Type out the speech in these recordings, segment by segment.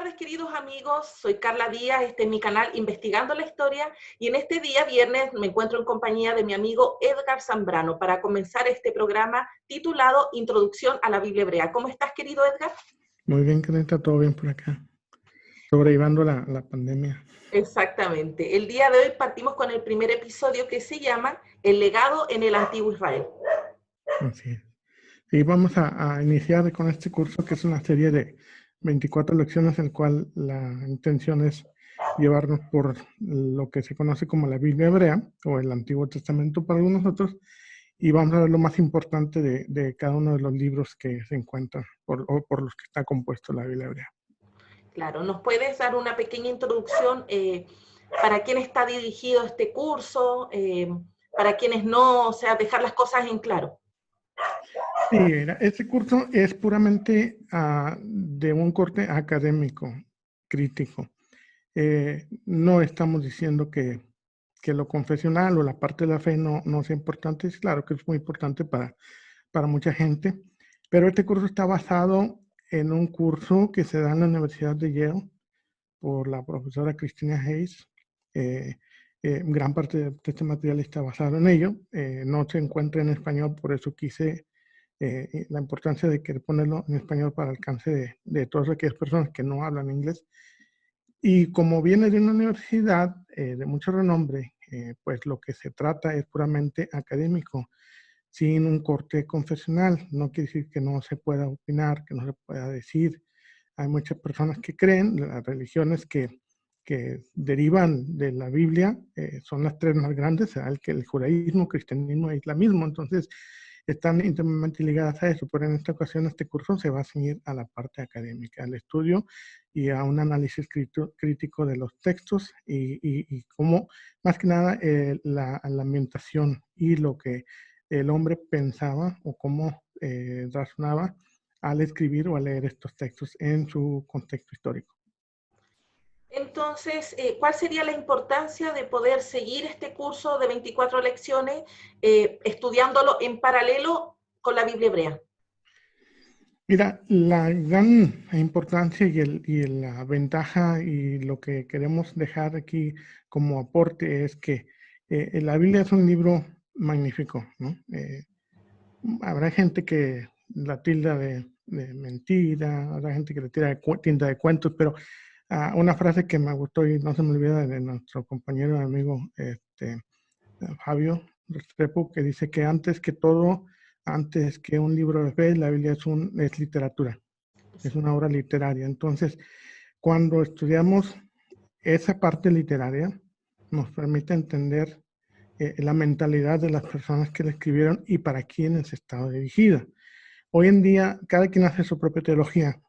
tardes, queridos amigos. Soy Carla Díaz, este es mi canal Investigando la Historia, y en este día, viernes, me encuentro en compañía de mi amigo Edgar Zambrano para comenzar este programa titulado Introducción a la Biblia Hebrea. ¿Cómo estás, querido Edgar? Muy bien, Carlita, todo bien por acá. Sobrellevando la pandemia. Exactamente. El día de hoy partimos con el primer episodio que se llama El legado en el Antiguo Israel. Así es. Y vamos a iniciar con este curso, que es una serie de 24 lecciones, en el cual la intención es llevarnos por lo que se conoce como la Biblia Hebrea, o el Antiguo Testamento para algunos otros, y vamos a ver lo más importante de cada uno de los libros que se encuentran, o por los que está compuesto la Biblia Hebrea. Claro, ¿nos puedes dar una pequeña introducción para quién está dirigido este curso, para quienes no, o sea, dejar las cosas en claro? Sí, este curso es puramente de un corte académico, crítico. No estamos diciendo que lo confesional o la parte de la fe no sea importante. Es claro que es muy importante para mucha gente, pero este curso está basado en un curso que se da en la Universidad de Yale por la profesora Christina Hayes. Gran parte de este material está basado en ello. No se encuentra en español, por eso quise la importancia de querer ponerlo en español para alcance de todas aquellas personas que no hablan inglés. Y como viene de una universidad de mucho renombre, pues lo que se trata es puramente académico, sin un corte confesional. No quiere decir que no se pueda opinar, que no se pueda decir. Hay muchas personas que creen, las religiones que derivan de la Biblia son las tres más grandes, el judaísmo, cristianismo e islamismo. Entonces, están íntimamente ligadas a eso, pero en esta ocasión este curso se va a ceñir a la parte académica, al estudio y a un análisis crítico de los textos y cómo, más que nada, la ambientación y lo que el hombre pensaba o cómo razonaba al escribir o al leer estos textos en su contexto histórico. Entonces, ¿cuál sería la importancia de poder seguir este curso de 24 lecciones estudiándolo en paralelo con la Biblia hebrea? Mira, la gran importancia y la ventaja y lo que queremos dejar aquí como aporte es que la Biblia es un libro magnífico, ¿no? Habrá gente que la tilda de mentira, habrá gente que le tilda de cuentos, pero una frase que me gustó y no se me olvida de nuestro compañero y amigo Fabio Restrepo, que dice que antes que todo, antes que un libro de fe, la Biblia es literatura, es una obra literaria. Entonces, cuando estudiamos esa parte literaria, nos permite entender la mentalidad de las personas que la escribieron y para quiénes estaba dirigida. Hoy en día, cada quien hace su propia teología.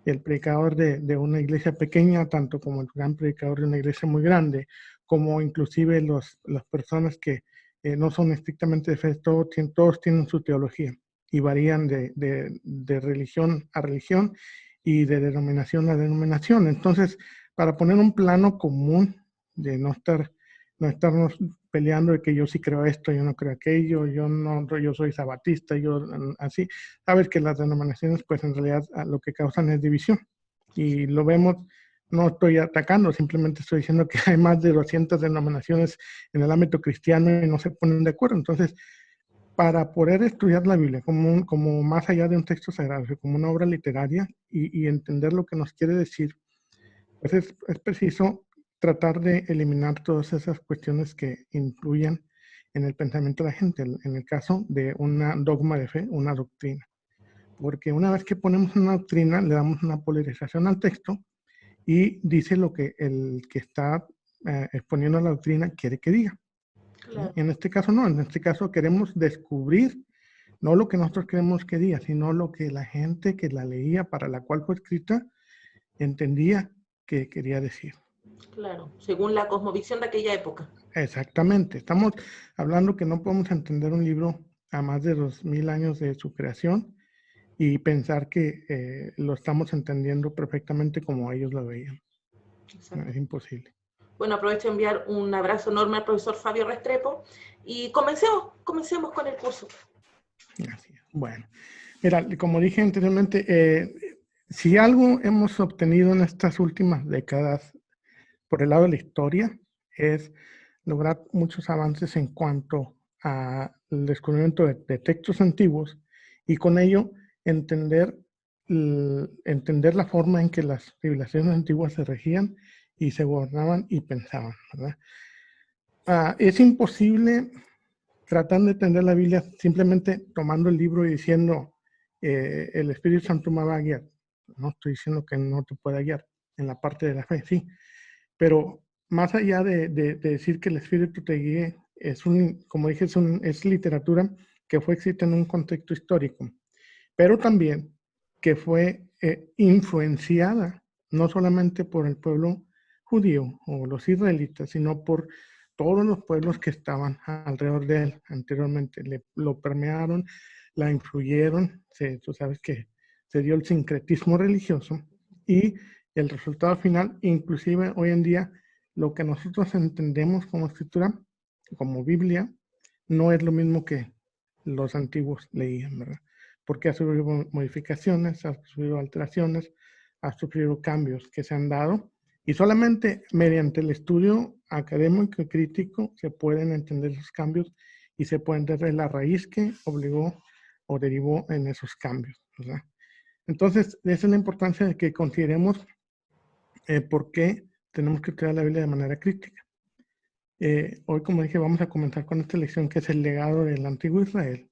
El predicador de una iglesia pequeña, tanto como el gran predicador de una iglesia muy grande, como inclusive las personas que no son estrictamente de fe, todos tienen su teología y varían de religión a religión y de denominación a denominación. Entonces, para poner un plano común de no estarnos peleando de que yo sí creo esto, yo no creo aquello, yo soy sabatista, yo así. Sabes que las denominaciones, pues en realidad lo que causan es división. Y lo vemos, no estoy atacando, simplemente estoy diciendo que hay más de 200 denominaciones en el ámbito cristiano y no se ponen de acuerdo. Entonces, para poder estudiar la Biblia como más allá de un texto sagrado, como una obra literaria y entender lo que nos quiere decir, pues es preciso tratar de eliminar todas esas cuestiones que influyen en el pensamiento de la gente, en el caso de una dogma de fe, una doctrina. Porque una vez que ponemos una doctrina, le damos una polarización al texto y dice lo que el que está exponiendo la doctrina quiere que diga. Claro. En este caso no, en este caso queremos descubrir no lo que nosotros queremos que diga, sino lo que la gente que la leía, para la cual fue escrita, entendía que quería decir. Claro, según la cosmovisión de aquella época. Exactamente. Estamos hablando que no podemos entender un libro a más de 2000 años de su creación y pensar que lo estamos entendiendo perfectamente como ellos lo veían. No, es imposible. Bueno, aprovecho de enviar un abrazo enorme al profesor Fabio Restrepo y comencemos con el curso. Así es. Bueno, mira, como dije anteriormente, Si algo hemos obtenido en estas últimas décadas por el lado de la historia, es lograr muchos avances en cuanto al descubrimiento de textos antiguos y con ello entender, entender la forma en que las civilizaciones antiguas se regían y se gobernaban y pensaban, ¿verdad? Es imposible tratar de entender la Biblia simplemente tomando el libro y diciendo el Espíritu Santo me va a guiar. No estoy diciendo que no te pueda guiar en la parte de la fe, sí, pero más allá de decir que el Espíritu te guíe, como dije, es literatura que fue escrita en un contexto histórico, pero también que fue influenciada no solamente por el pueblo judío o los israelitas, sino por todos los pueblos que estaban alrededor de él anteriormente. Lo permearon, la influyeron, tú sabes que se dio el sincretismo religioso y el resultado final, inclusive hoy en día, lo que nosotros entendemos como escritura, como Biblia, no es lo mismo que los antiguos leían, ¿verdad? Porque ha sufrido modificaciones, ha sufrido alteraciones, ha sufrido cambios que se han dado y solamente mediante el estudio académico y crítico se pueden entender esos cambios y se puede entender la raíz que obligó o derivó en esos cambios, ¿verdad? Entonces, esa es la importancia de que consideremos por qué tenemos que estudiar la Biblia de manera crítica. Hoy, como dije, vamos a comenzar con esta lección que es el legado del antiguo Israel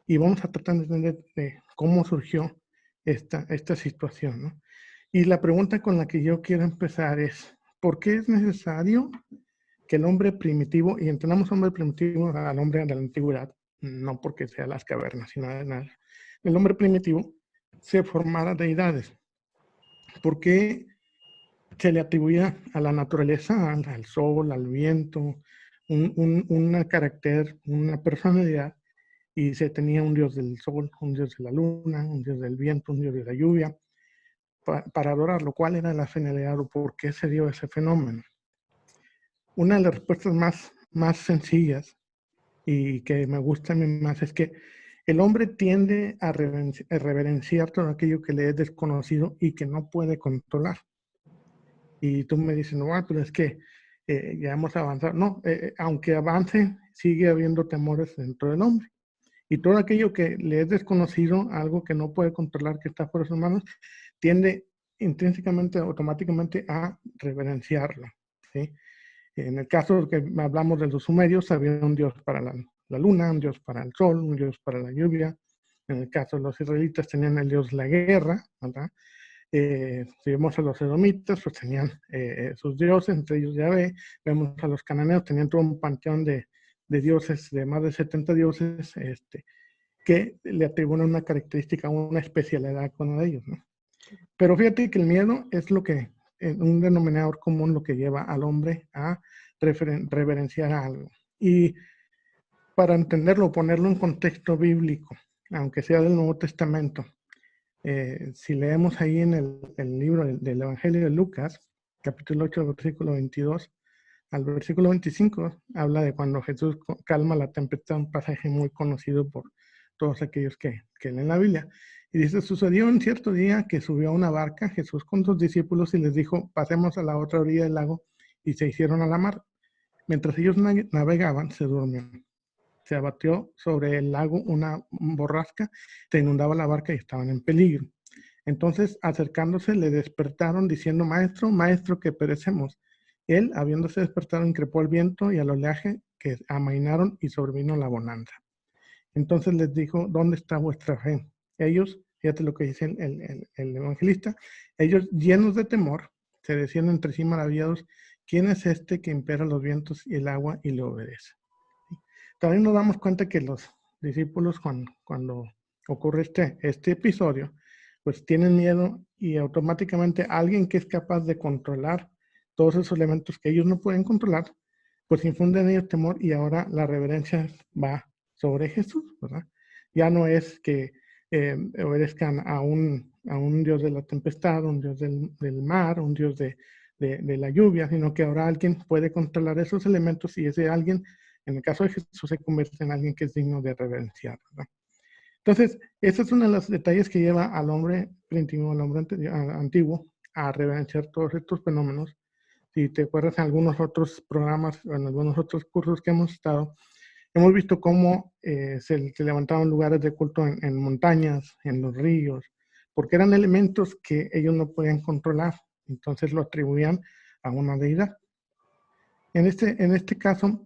y vamos a tratar de entender cómo surgió esta situación, ¿no? Y la pregunta con la que yo quiero empezar es, ¿por qué es necesario que el hombre primitivo, y entendamos hombre primitivo al hombre de la antigüedad, no porque sea las cavernas, sino nada, el hombre primitivo se formara deidades? ¿Por qué se le atribuía a la naturaleza, al sol, al viento, un carácter, una personalidad, y se tenía un dios del sol, un dios de la luna, un dios del viento, un dios de la lluvia, para adorarlo? ¿Cuál era la finalidad o por qué se dio ese fenómeno? Una de las respuestas más sencillas y que me gusta a mí más es que el hombre tiende a reverenciar todo aquello que le es desconocido y que no puede controlar. Y tú me dices, no, pero es que ya hemos avanzado. No, aunque avance, sigue habiendo temores dentro del hombre. Y todo aquello que le es desconocido, algo que no puede controlar, que está por sus manos, tiende intrínsecamente, automáticamente a reverenciarlo, ¿sí? En el caso que hablamos de los sumerios, había un dios para la luna, un dios para el sol, un dios para la lluvia. En el caso de los israelitas tenían el dios de la guerra, ¿verdad? Si vemos a los edomitas, pues tenían sus dioses, entre ellos Yahvé. Vemos a los cananeos, tenían todo un panteón de dioses, de más de 70 dioses, que le atribuyen una característica, una especialidad con uno de ellos, ¿no? Pero fíjate que el miedo es lo que, un denominador común, lo que lleva al hombre a reverenciar a algo. Y para entenderlo, ponerlo en contexto bíblico, aunque sea del Nuevo Testamento, si leemos ahí en el libro del Evangelio de Lucas, capítulo 8, versículo 22, al versículo 25, habla de cuando Jesús calma la tempestad, un pasaje muy conocido por todos aquellos que leen la Biblia. Y dice, sucedió un cierto día que subió a una barca Jesús con sus discípulos y les dijo, pasemos a la otra orilla del lago, y se hicieron a la mar. Mientras ellos navegaban, se durmió. Se abatió sobre el lago una borrasca, se inundaba la barca y estaban en peligro. Entonces, acercándose, le despertaron diciendo, maestro, maestro, que perecemos. Él, habiéndose despertado, increpó al viento y al oleaje, que amainaron y sobrevino la bonanza. Entonces les dijo, ¿dónde está vuestra fe? Ellos, fíjate lo que dice el evangelista, ellos llenos de temor, se decían entre sí maravillados, ¿quién es este que impera los vientos y el agua y le obedece? También nos damos cuenta que los discípulos cuando ocurre este episodio, pues tienen miedo y automáticamente alguien que es capaz de controlar todos esos elementos que ellos no pueden controlar, pues infunde en ellos temor y ahora la reverencia va sobre Jesús, ¿verdad? Ya no es que obedezcan a un Dios de la tempestad, un Dios del mar, un Dios de la lluvia, sino que ahora alguien puede controlar esos elementos y ese alguien, en el caso de Jesús, se convierte en alguien que es digno de reverenciar, ¿verdad? Entonces, ese es uno de los detalles que lleva al hombre primitivo, al hombre antiguo, a reverenciar todos estos fenómenos. Si te acuerdas en algunos otros programas, en algunos otros cursos que hemos estado, hemos visto cómo se levantaban lugares de culto en montañas, en los ríos, porque eran elementos que ellos no podían controlar, entonces lo atribuían a una deidad. En este caso,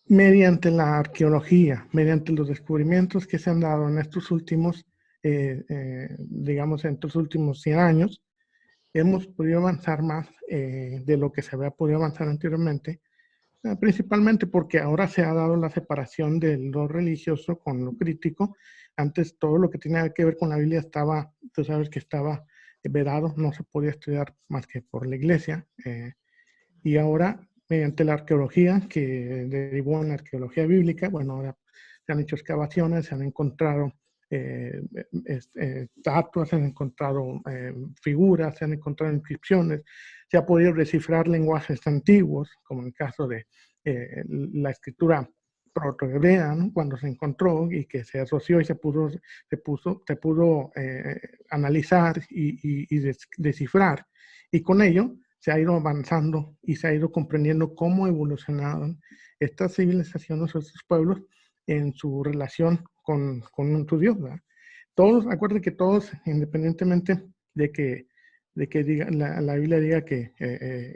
mediante la arqueología, mediante los descubrimientos que se han dado en estos últimos, digamos, en estos últimos 100 años, hemos podido avanzar más de lo que se había podido avanzar anteriormente, principalmente porque ahora se ha dado la separación de lo religioso con lo crítico. Antes todo lo que tenía que ver con la Biblia estaba, tú sabes que estaba vedado, no se podía estudiar más que por la iglesia. Y ahora, mediante la arqueología, que derivó en la arqueología bíblica, bueno, ahora se han hecho excavaciones, se han encontrado estatuas, se han encontrado figuras, se han encontrado inscripciones, se ha podido descifrar lenguajes antiguos, como en el caso de la escritura protohebrea, ¿no? Cuando se encontró y que se asoció y se pudo analizar y descifrar. Y con ello se ha ido avanzando y se ha ido comprendiendo cómo evolucionaron estas civilizaciones o estos pueblos en su relación con su Dios, ¿verdad? Todos, acuérdense que todos, independientemente de que diga, la Biblia diga que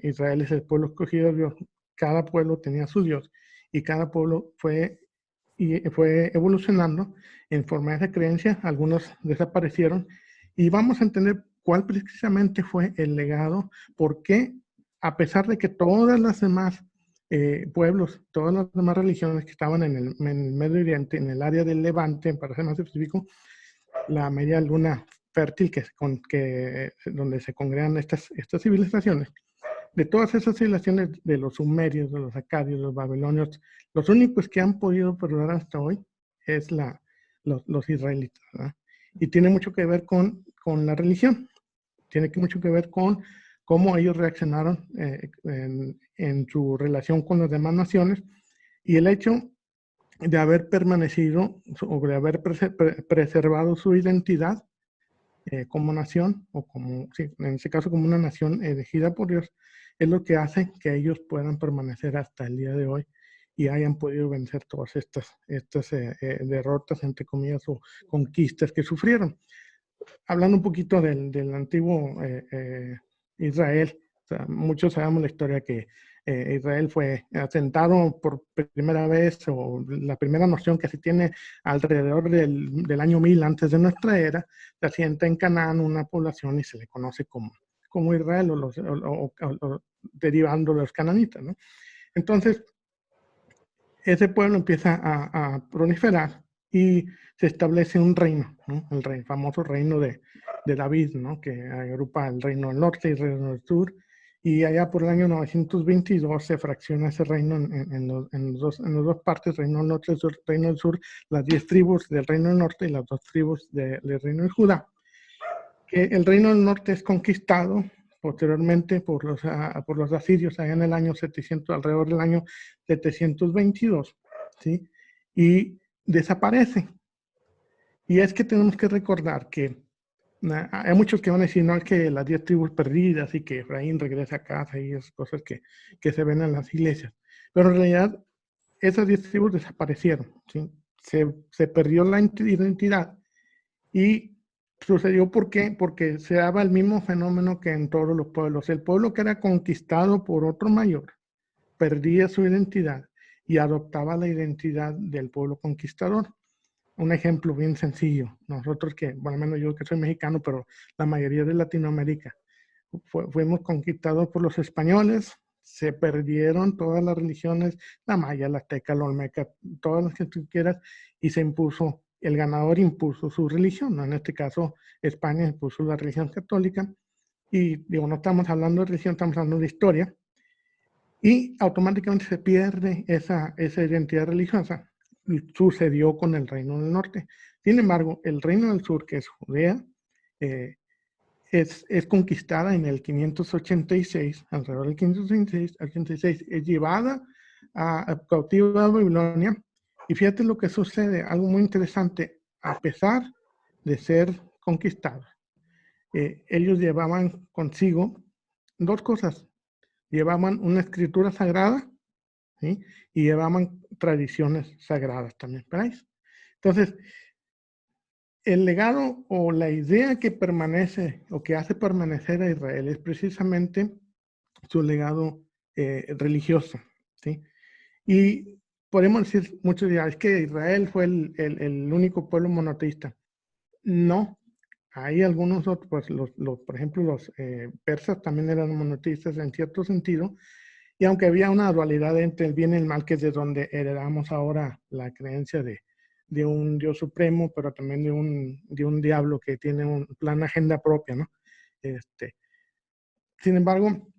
Israel es el pueblo escogido de Dios, cada pueblo tenía su Dios y cada pueblo fue evolucionando en forma de creencia, algunos desaparecieron y vamos a entender cuál precisamente fue el legado, por qué, a pesar de que todas las demás pueblos, todas las demás religiones que estaban en el Medio Oriente, en el área del Levante, para ser más específico, la media luna fértil donde se congregan estas civilizaciones, de todas esas civilizaciones de los sumerios, de los acadios, de los babilonios, los únicos que han podido perdurar hasta hoy es los israelitas, ¿verdad? Y tiene mucho que ver con la religión, tiene mucho que ver con cómo ellos reaccionaron en su relación con las demás naciones y el hecho de haber permanecido o de haber preservado su identidad como nación, o como, sí, en este caso como una nación elegida por Dios, es lo que hace que ellos puedan permanecer hasta el día de hoy y hayan podido vencer todas estas derrotas, entre comillas, o conquistas que sufrieron. Hablando un poquito del antiguo Israel, o sea, muchos sabemos la historia que Israel fue asentado por primera vez, o la primera noción que se tiene alrededor del año 1000 antes de nuestra era, se asienta en Canaán una población y se le conoce como Israel o derivando de los cananitas, ¿no? Entonces, ese pueblo empieza a proliferar y se establece un reino, ¿no? El famoso reino de David, ¿no? Que agrupa el reino del norte y el reino del sur. Y allá por el año 922 se fracciona ese reino en las dos partes, reino del norte y reino del sur, las 10 tribus del reino del norte y las 2 tribus del reino de Judá. Que el reino del norte es conquistado posteriormente por los asirios allá en el año 700, alrededor del año 722, ¿sí? Y desaparece. Y es que tenemos que recordar que hay muchos que van a decir, no, es que las 10 tribus perdidas y que Efraín regresa a casa y esas cosas que se ven en las iglesias. Pero en realidad esas 10 tribus desaparecieron, ¿sí? Se perdió la identidad y sucedió ¿por qué? Porque se daba el mismo fenómeno que en todos los pueblos. El pueblo que era conquistado por otro mayor perdía su identidad y adoptaba la identidad del pueblo conquistador. Un ejemplo bien sencillo. Nosotros que, bueno, menos yo que soy mexicano, pero la mayoría de Latinoamérica, fuimos conquistados por los españoles, se perdieron todas las religiones, la maya, la azteca, la olmeca, todas las que tú quieras, y se impuso, el ganador impuso su religión, ¿no? En este caso España impuso la religión católica, y digo, no estamos hablando de religión, estamos hablando de historia, y automáticamente se pierde esa identidad religiosa. Sucedió con el reino del norte. Sin embargo, el reino del sur, que es Judea, es conquistada en el 586, alrededor del 586, es llevada cautiva a Babilonia Y fíjate lo que sucede, algo muy interesante, a pesar de ser conquistados, ellos llevaban consigo dos cosas, llevaban una escritura sagrada, ¿sí? Y llevaban tradiciones sagradas también para ellos. Entonces, el legado o la idea que permanece o que hace permanecer a Israel es precisamente su legado religioso, ¿sí? Y podemos decir muchos días, es que Israel fue el único pueblo monoteísta. No, hay algunos otros, pues por ejemplo, los persas también eran monoteístas en cierto sentido, y aunque había una dualidad entre el bien y el mal, que es de donde heredamos ahora la creencia de un Dios supremo, pero también de un diablo que tiene un plan, agenda propia, ¿no? Sin embargo,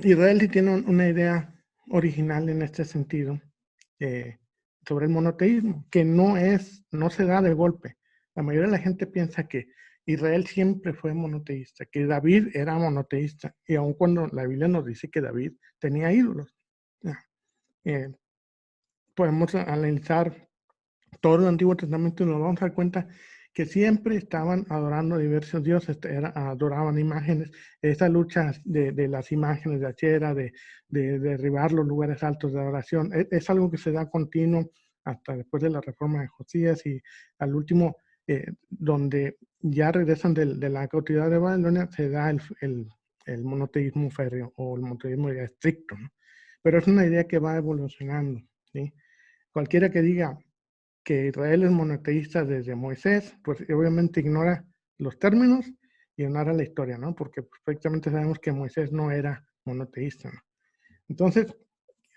Israel sí tiene una idea original en este sentido eh, sobre el monoteísmo, que no se da de golpe. La mayoría de la gente piensa que Israel siempre fue monoteísta, que David era monoteísta, y aun cuando la Biblia nos dice que David tenía ídolos. Eh, Podemos analizar todo el Antiguo Testamento y nos vamos a dar cuenta que siempre estaban adorando a diversos dioses, adoraban imágenes, esa lucha de las imágenes de Achera, de derribar los lugares altos de adoración, es algo que se da continuo hasta después de la reforma de Josías y al último, donde ya regresan de la cautividad de Babilonia, se da el monoteísmo férreo o el monoteísmo ya estricto, ¿no? Pero es una idea que va evolucionando, ¿sí? Cualquiera que diga que Israel es monoteísta desde Moisés, pues obviamente ignora los términos y ignora la historia, ¿no? Porque perfectamente sabemos que Moisés no era monoteísta, ¿no? Entonces,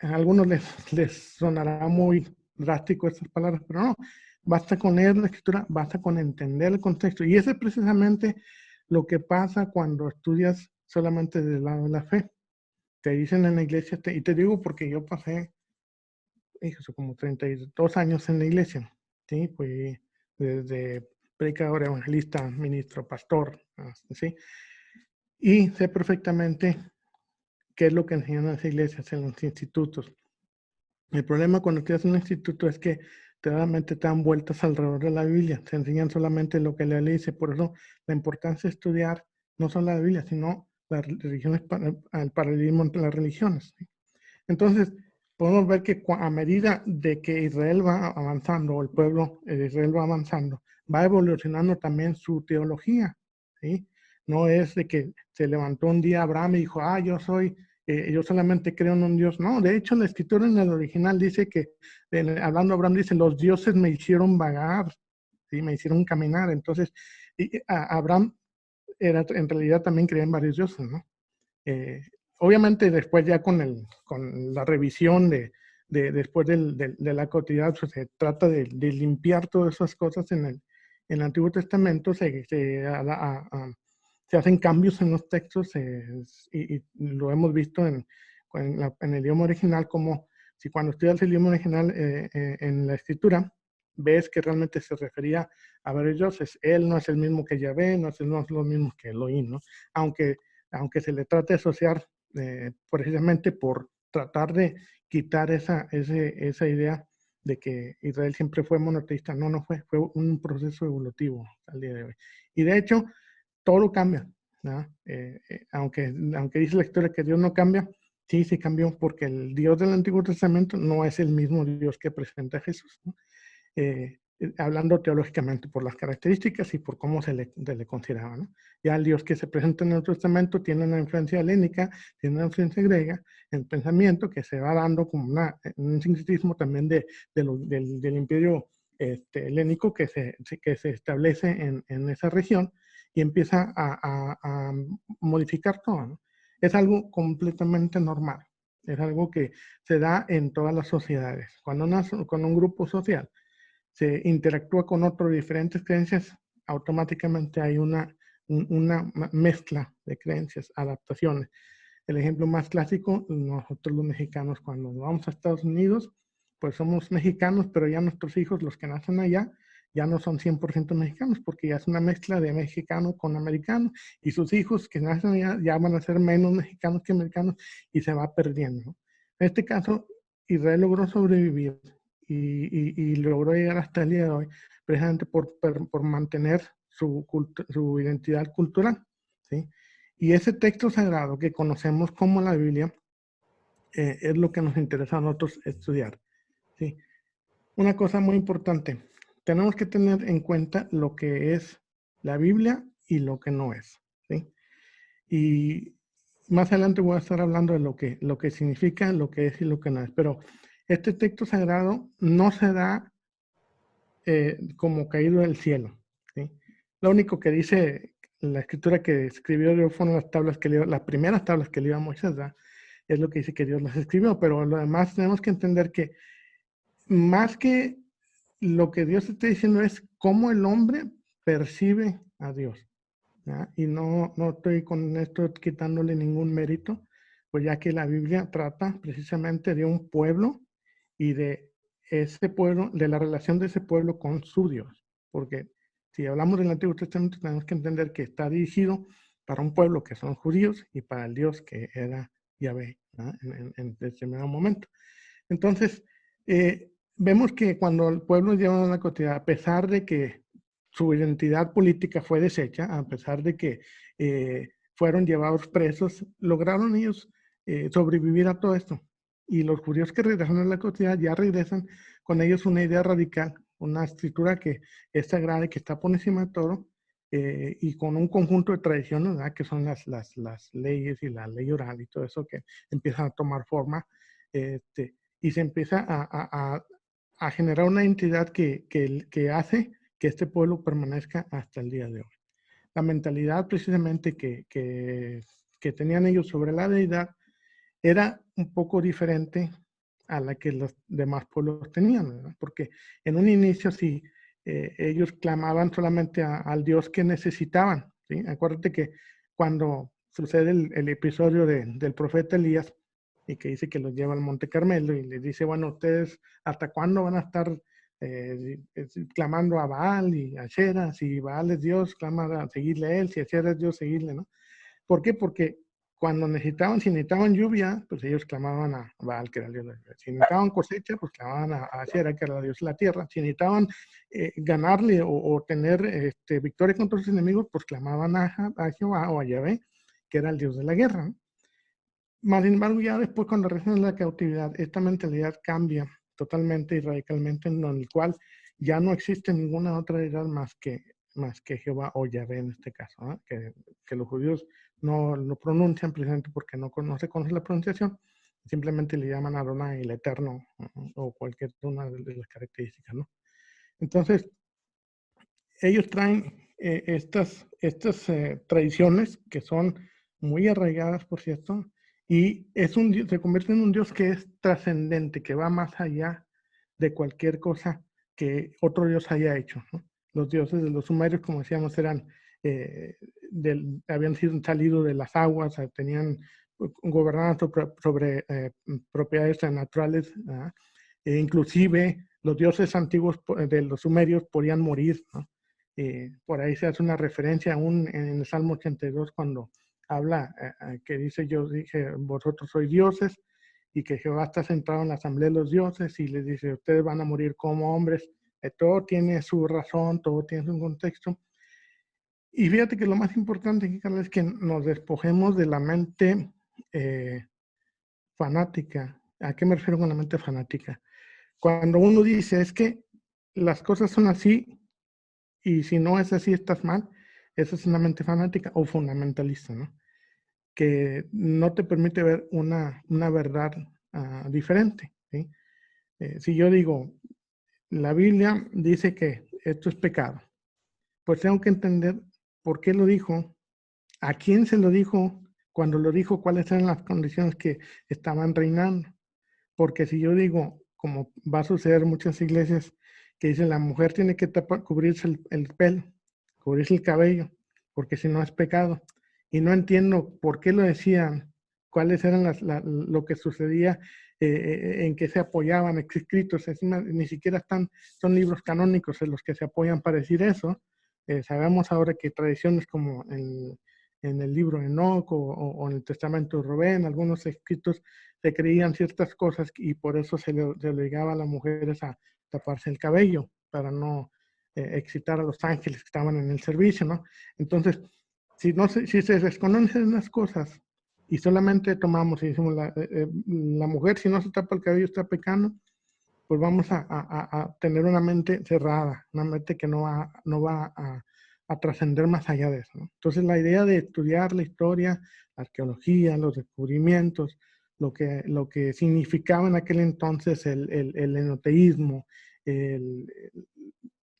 a algunos les sonará muy drástico estas palabras, pero no, basta con leer la escritura, basta con entender el contexto. Y eso es precisamente lo que pasa cuando estudias solamente del lado de la fe. Te dicen en la iglesia, y te digo porque yo pasé como 32 años en la iglesia, ¿sí? Fui desde predicador, evangelista, ministro, pastor, ¿sí? Y sé perfectamente qué es lo que enseñan en las iglesias, en los institutos. El problema cuando estudias en un instituto es que realmente te dan vueltas alrededor de la Biblia, te enseñan solamente lo que la ley dice, por eso la importancia de estudiar no solo la Biblia, sino las religiones, el paralelismo entre las religiones, ¿sí? Entonces, podemos ver que a medida de que Israel va avanzando, o el pueblo de Israel va avanzando, va evolucionando también su teología, ¿sí? No es de que se levantó un día Abraham y dijo, yo solamente creo en un Dios. No, de hecho, la escritura en el original dice que, hablando Abraham, dice, los dioses me hicieron vagar, ¿sí? Me hicieron caminar. Entonces, Abraham en realidad también creía en varios dioses, ¿no? Eh, Obviamente después ya con la revisión después de la cotidianidad, pues se trata de limpiar todas esas cosas en el Antiguo Testamento, se hacen cambios en los textos y lo hemos visto en el idioma original, como si cuando estudias el idioma original en la escritura, ves que realmente se refería a varios dioses. Él no es el mismo que Yahvé, no es lo mismo que Elohim, ¿no? Aunque se le trate de asociar precisamente por tratar de quitar esa idea de que Israel siempre fue monoteísta. No fue un proceso evolutivo al día de hoy. Y de hecho, todo cambia, ¿no? Aunque dice la historia que Dios no cambia, sí cambió, porque el Dios del Antiguo Testamento no es el mismo Dios que presenta Jesús, ¿no? Hablando teológicamente por las características y por cómo se le consideraba, ¿no? Ya el Dios que se presenta en el Nuevo Testamento tiene una influencia helénica, tiene una influencia griega, en el pensamiento que se va dando como un sincretismo también del imperio helénico que se establece en esa región y empieza a modificar todo, ¿no? Es algo completamente normal, es algo que se da en todas las sociedades. Cuando un grupo social se interactúa con otro de diferentes creencias, automáticamente hay una mezcla de creencias, adaptaciones. El ejemplo más clásico, nosotros los mexicanos cuando vamos a Estados Unidos, pues somos mexicanos, pero ya nuestros hijos, los que nacen allá, ya no son 100% mexicanos, porque ya es una mezcla de mexicano con americano, y sus hijos que nacen allá ya van a ser menos mexicanos que americanos, y se va perdiendo, ¿no? En este caso, Israel logró sobrevivir y logró llegar hasta el día de hoy precisamente por mantener su identidad cultural, ¿sí? Y ese texto sagrado que conocemos como la Biblia es lo que nos interesa a nosotros estudiar, ¿sí? Una cosa muy importante, tenemos que tener en cuenta lo que es la Biblia y lo que no es, ¿sí? Y más adelante voy a estar hablando de lo que significa, lo que es y lo que no es. Pero este texto sagrado no se da como caído del cielo, ¿sí? Lo único que dice la escritura que escribió Dios fueron las tablas que le dio, las primeras tablas que le dio a Moisés, ¿verdad? Es lo que dice que Dios las escribió. Pero lo demás tenemos que entender que más que lo que Dios está diciendo es cómo el hombre percibe a Dios. ¿Ya? Y no estoy con esto quitándole ningún mérito, pues ya que la Biblia trata precisamente de un pueblo y de ese pueblo, de la relación de ese pueblo con su Dios. Porque si hablamos del Antiguo Testamento tenemos que entender que está dirigido para un pueblo que son judíos y para el Dios que era Yahvé, ¿no? En determinado momento. Entonces, vemos que cuando el pueblo lleva la cautividad, a pesar de que su identidad política fue deshecha, a pesar de que fueron llevados presos, lograron ellos sobrevivir a todo esto. Y los judíos que regresan a la cautividad ya regresan con ellos una idea radical, una escritura que es sagrada y que está por encima de todo, y con un conjunto de tradiciones, ¿verdad? Que son las leyes y la ley oral y todo eso que empiezan a tomar forma, y se empieza a generar una entidad que hace que este pueblo permanezca hasta el día de hoy. La mentalidad precisamente que tenían ellos sobre la deidad era un poco diferente a la que los demás pueblos tenían, ¿verdad? Porque en un inicio sí, ellos clamaban solamente al Dios que necesitaban, ¿sí? Acuérdate que cuando sucede el episodio del profeta Elías, y que dice que los lleva al Monte Carmelo y les dice, bueno, ustedes, ¿hasta cuándo van a estar clamando a Baal y a Ashera? Si Baal es Dios, clama a seguirle a él, si Ashera es Dios, seguirle, ¿no? ¿Por qué? Porque cuando si necesitaban lluvia, pues ellos clamaban a Baal, que era el dios de la lluvia. Si necesitaban cosecha, pues clamaban a Ashera, que era el dios de la tierra. Si necesitaban ganarle o tener victoria contra sus enemigos, pues clamaban a Jehová o a Yahvé, que era el dios de la guerra, ¿no? Más sin embargo, ya después cuando regresan a la cautividad, esta mentalidad cambia totalmente y radicalmente, en el cual ya no existe ninguna otra deidad más que Jehová o Yahvé en este caso, ¿no? Que los judíos no lo pronuncian precisamente porque no se conoce la pronunciación, simplemente le llaman Adonai, el Eterno, o cualquier una de las características, ¿no? Entonces, ellos traen estas tradiciones que son muy arraigadas, por cierto, y se convierte en un Dios que es trascendente, que va más allá de cualquier cosa que otro Dios haya hecho, ¿no? Los dioses de los sumerios, como decíamos, habían salido de las aguas, gobernaban sobre propiedades naturales, ¿no? Inclusive los dioses antiguos de los sumerios podían morir, ¿no? Por ahí se hace una referencia aún en el Salmo 82 cuando habla, que dice, yo dije, vosotros sois dioses, y que Jehová está sentado en la asamblea de los dioses, y les dice, ustedes van a morir como hombres. Todo tiene su razón, todo tiene su contexto. Y fíjate que lo más importante aquí, Carla, es que nos despojemos de la mente fanática. ¿A qué me refiero con la mente fanática? Cuando uno dice, es que las cosas son así, y si no es así, estás mal, esa es una mente fanática o fundamentalista, ¿no? Que no te permite ver una verdad diferente, ¿sí? Si yo digo, la Biblia dice que esto es pecado, pues tengo que entender por qué lo dijo, a quién se lo dijo, cuando lo dijo, cuáles eran las condiciones que estaban reinando. Porque si yo digo, como va a suceder en muchas iglesias, que dicen la mujer tiene que cubrirse el pelo, cubrirse el cabello, porque si no es pecado. Y no entiendo por qué lo decían, cuáles eran lo que sucedía, en qué se apoyaban escritos. Encima, ni siquiera son libros canónicos en los que se apoyan para decir eso. Sabemos ahora que tradiciones como en el libro de Enoc o en el testamento de Rubén, algunos escritos se creían ciertas cosas y por eso se le obligaba a las mujeres a taparse el cabello para no excitar a los ángeles que estaban en el servicio, ¿no? Entonces, si se desconocen las cosas y solamente tomamos y decimos la mujer si no se tapa el cabello está pecando, pues vamos a tener una mente cerrada, una mente que no va a trascender más allá de eso, ¿no? Entonces la idea de estudiar la historia, la arqueología, los descubrimientos, lo que significaba en aquel entonces el enoteísmo, el,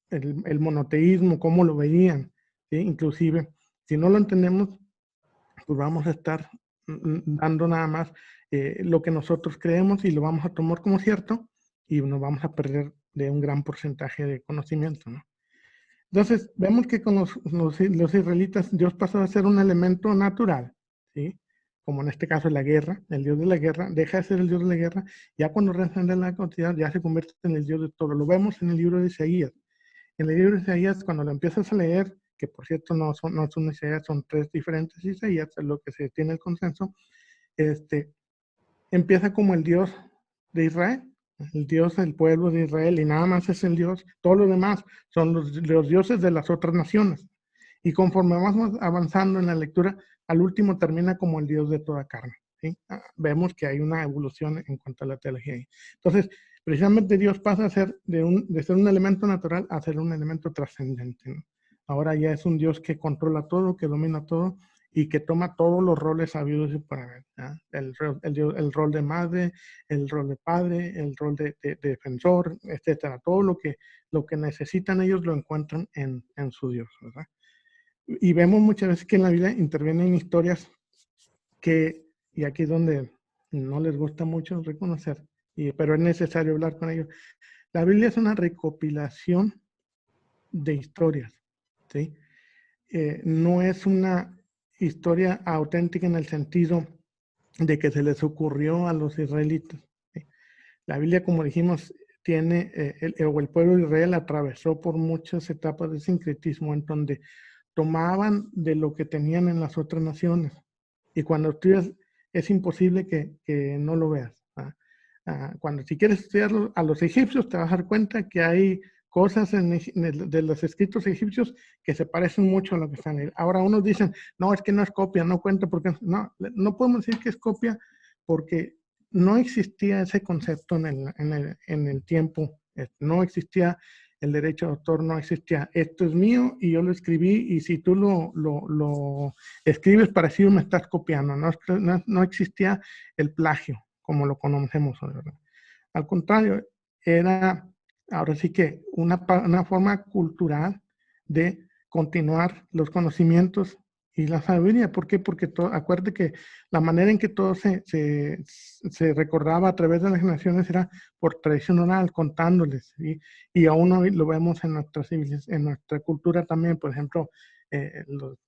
el monoteísmo, cómo lo veían, ¿sí? Inclusive, si no lo entendemos, pues vamos a estar dando nada más lo que nosotros creemos y lo vamos a tomar como cierto y nos vamos a perder de un gran porcentaje de conocimiento, ¿no? Entonces, vemos que con los israelitas Dios pasó a ser un elemento natural, ¿sí? Como en este caso la guerra, el Dios de la guerra, deja de ser el Dios de la guerra, ya cuando reasciende la cantidad ya se convierte en el Dios de todo. Lo vemos en el libro de Isaías. En el libro de Isaías, cuando lo empiezas a leer, que por cierto no son Isaías, son 3 diferentes Isaías, es lo que se tiene el consenso, empieza como el Dios de Israel, el Dios del pueblo de Israel, y nada más es el Dios, todo lo demás son los dioses de las otras naciones. Y conforme vamos avanzando en la lectura, al último termina como el Dios de toda carne, ¿sí? Vemos que hay una evolución en cuanto a la teología ahí. Entonces, precisamente Dios pasa a ser de ser un elemento natural a ser un elemento trascendente, ¿no? Ahora ya es un Dios que controla todo, que domina todo y que toma todos los roles habidos y por haber, ¿ya? El rol de madre, el rol de padre, el rol de defensor, etcétera. Todo lo que necesitan ellos lo encuentran en su Dios, ¿verdad? Y vemos muchas veces que en la Biblia intervienen historias que, y aquí es donde no les gusta mucho reconocer, pero es necesario hablar con ellos. La Biblia es una recopilación de historias, ¿sí? No es una historia auténtica en el sentido de que se les ocurrió a los israelitas, ¿sí? La Biblia, como dijimos, tiene, el pueblo de Israel atravesó por muchas etapas de sincretismo en donde tomaban de lo que tenían en las otras naciones. Y cuando estudias, es imposible que no lo veas. Cuando si quieres estudiar a los egipcios, te vas a dar cuenta que hay cosas de los escritos egipcios que se parecen mucho a lo que están ahí. Ahora unos dicen, no, es que no es copia, no cuenta, porque no podemos decir que es copia porque no existía ese concepto en el tiempo, no existía el derecho de autor, no existía. Esto es mío y yo lo escribí y si tú lo escribes parecido me estás copiando. No existía el plagio como lo conocemos hoy, ¿verdad? Al contrario, era ahora sí que una forma cultural de continuar los conocimientos y la sabiduría. ¿Por qué? Porque acuérdate que la manera en que todo se recordaba a través de las generaciones era por tradición oral, contándoles, ¿sí? Y aún hoy lo vemos en nuestra cultura también, por ejemplo,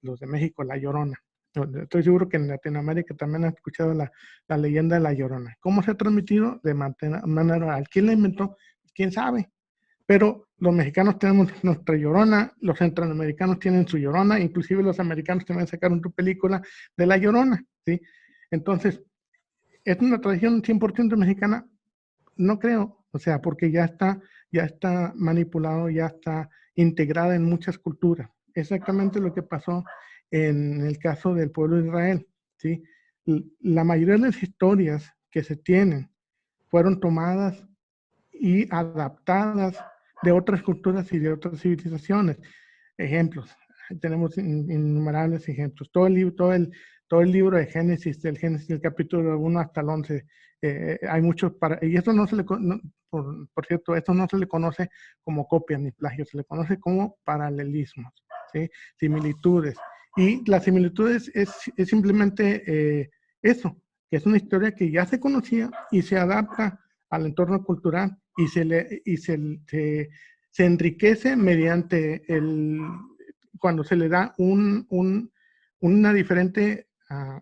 los de México, La Llorona. Estoy seguro que en Latinoamérica también han escuchado la leyenda de La Llorona. ¿Cómo se ha transmitido? De manera oral. ¿Quién la inventó? ¿Quién sabe? Pero los mexicanos tenemos nuestra Llorona, los centroamericanos tienen su Llorona, inclusive los americanos también sacaron su película de La Llorona, ¿sí? Entonces, ¿es una tradición 100% mexicana? No creo, o sea, porque ya está manipulado, ya está integrada en muchas culturas. Exactamente lo que pasó en el caso del pueblo de Israel, ¿sí? La mayoría de las historias que se tienen fueron tomadas y adaptadas de otras culturas y de otras civilizaciones. Ejemplos, tenemos innumerables ejemplos. Todo el libro de Génesis, del Génesis del capítulo 1 hasta el 11, hay muchos, y esto no se le, por cierto, esto no se le conoce como copia ni plagio, se le conoce como paralelismos, ¿sí? Similitudes. Y las similitudes es simplemente eso, que es una historia que ya se conocía y se adapta al entorno cultural y se enriquece mediante cuando se le da una diferente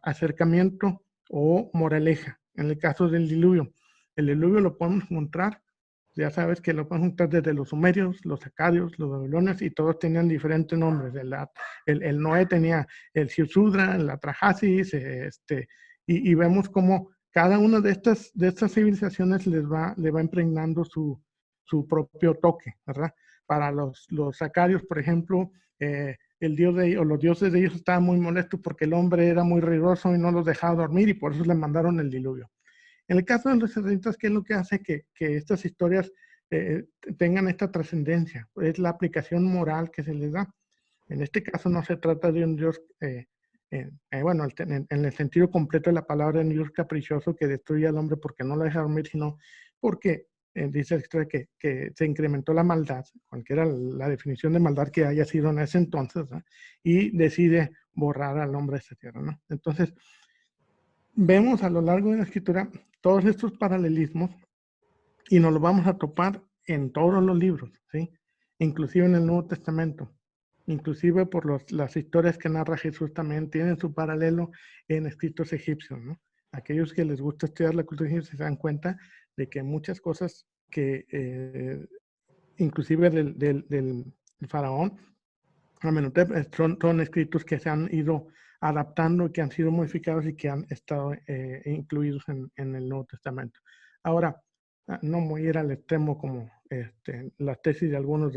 acercamiento o moraleja. En el caso del diluvio, el diluvio lo podemos encontrar ya sabes que lo pueden juntar desde los sumerios, los acadios, los babilonios, y todos tenían diferentes nombres. El Noé tenía el Siusudra, el Atrahasis, y vemos cómo cada una de estas civilizaciones le va impregnando su propio toque, ¿verdad? Para los acadios, por ejemplo, el dios o los dioses de ellos estaban muy molestos porque el hombre era muy riguroso y no los dejaba dormir, y por eso le mandaron el diluvio. En el caso de los israelitas, ¿qué es lo que hace que estas historias tengan esta trascendencia? Es la aplicación moral que se les da. En este caso no se trata de un Dios, bueno, en el sentido completo de la palabra, un Dios caprichoso que destruye al hombre porque no lo deja dormir, sino porque dice la historia que se incrementó la maldad, cualquiera la definición de maldad que haya sido en ese entonces, ¿no? Y decide borrar al hombre de esta tierra, ¿no? Entonces, vemos a lo largo de la escritura todos estos paralelismos y nos los vamos a topar en todos los libros, ¿sí? Inclusive en el Nuevo Testamento. Inclusive por las historias que narra Jesús también tienen su paralelo en escritos egipcios, ¿no? Aquellos que les gusta estudiar la cultura egipcia se dan cuenta de que muchas cosas que inclusive del faraón Amenhotep son escritos que se han ido adaptando, que han sido modificados y que han estado incluidos en el Nuevo Testamento. Ahora, no voy a ir al extremo como las tesis de algunos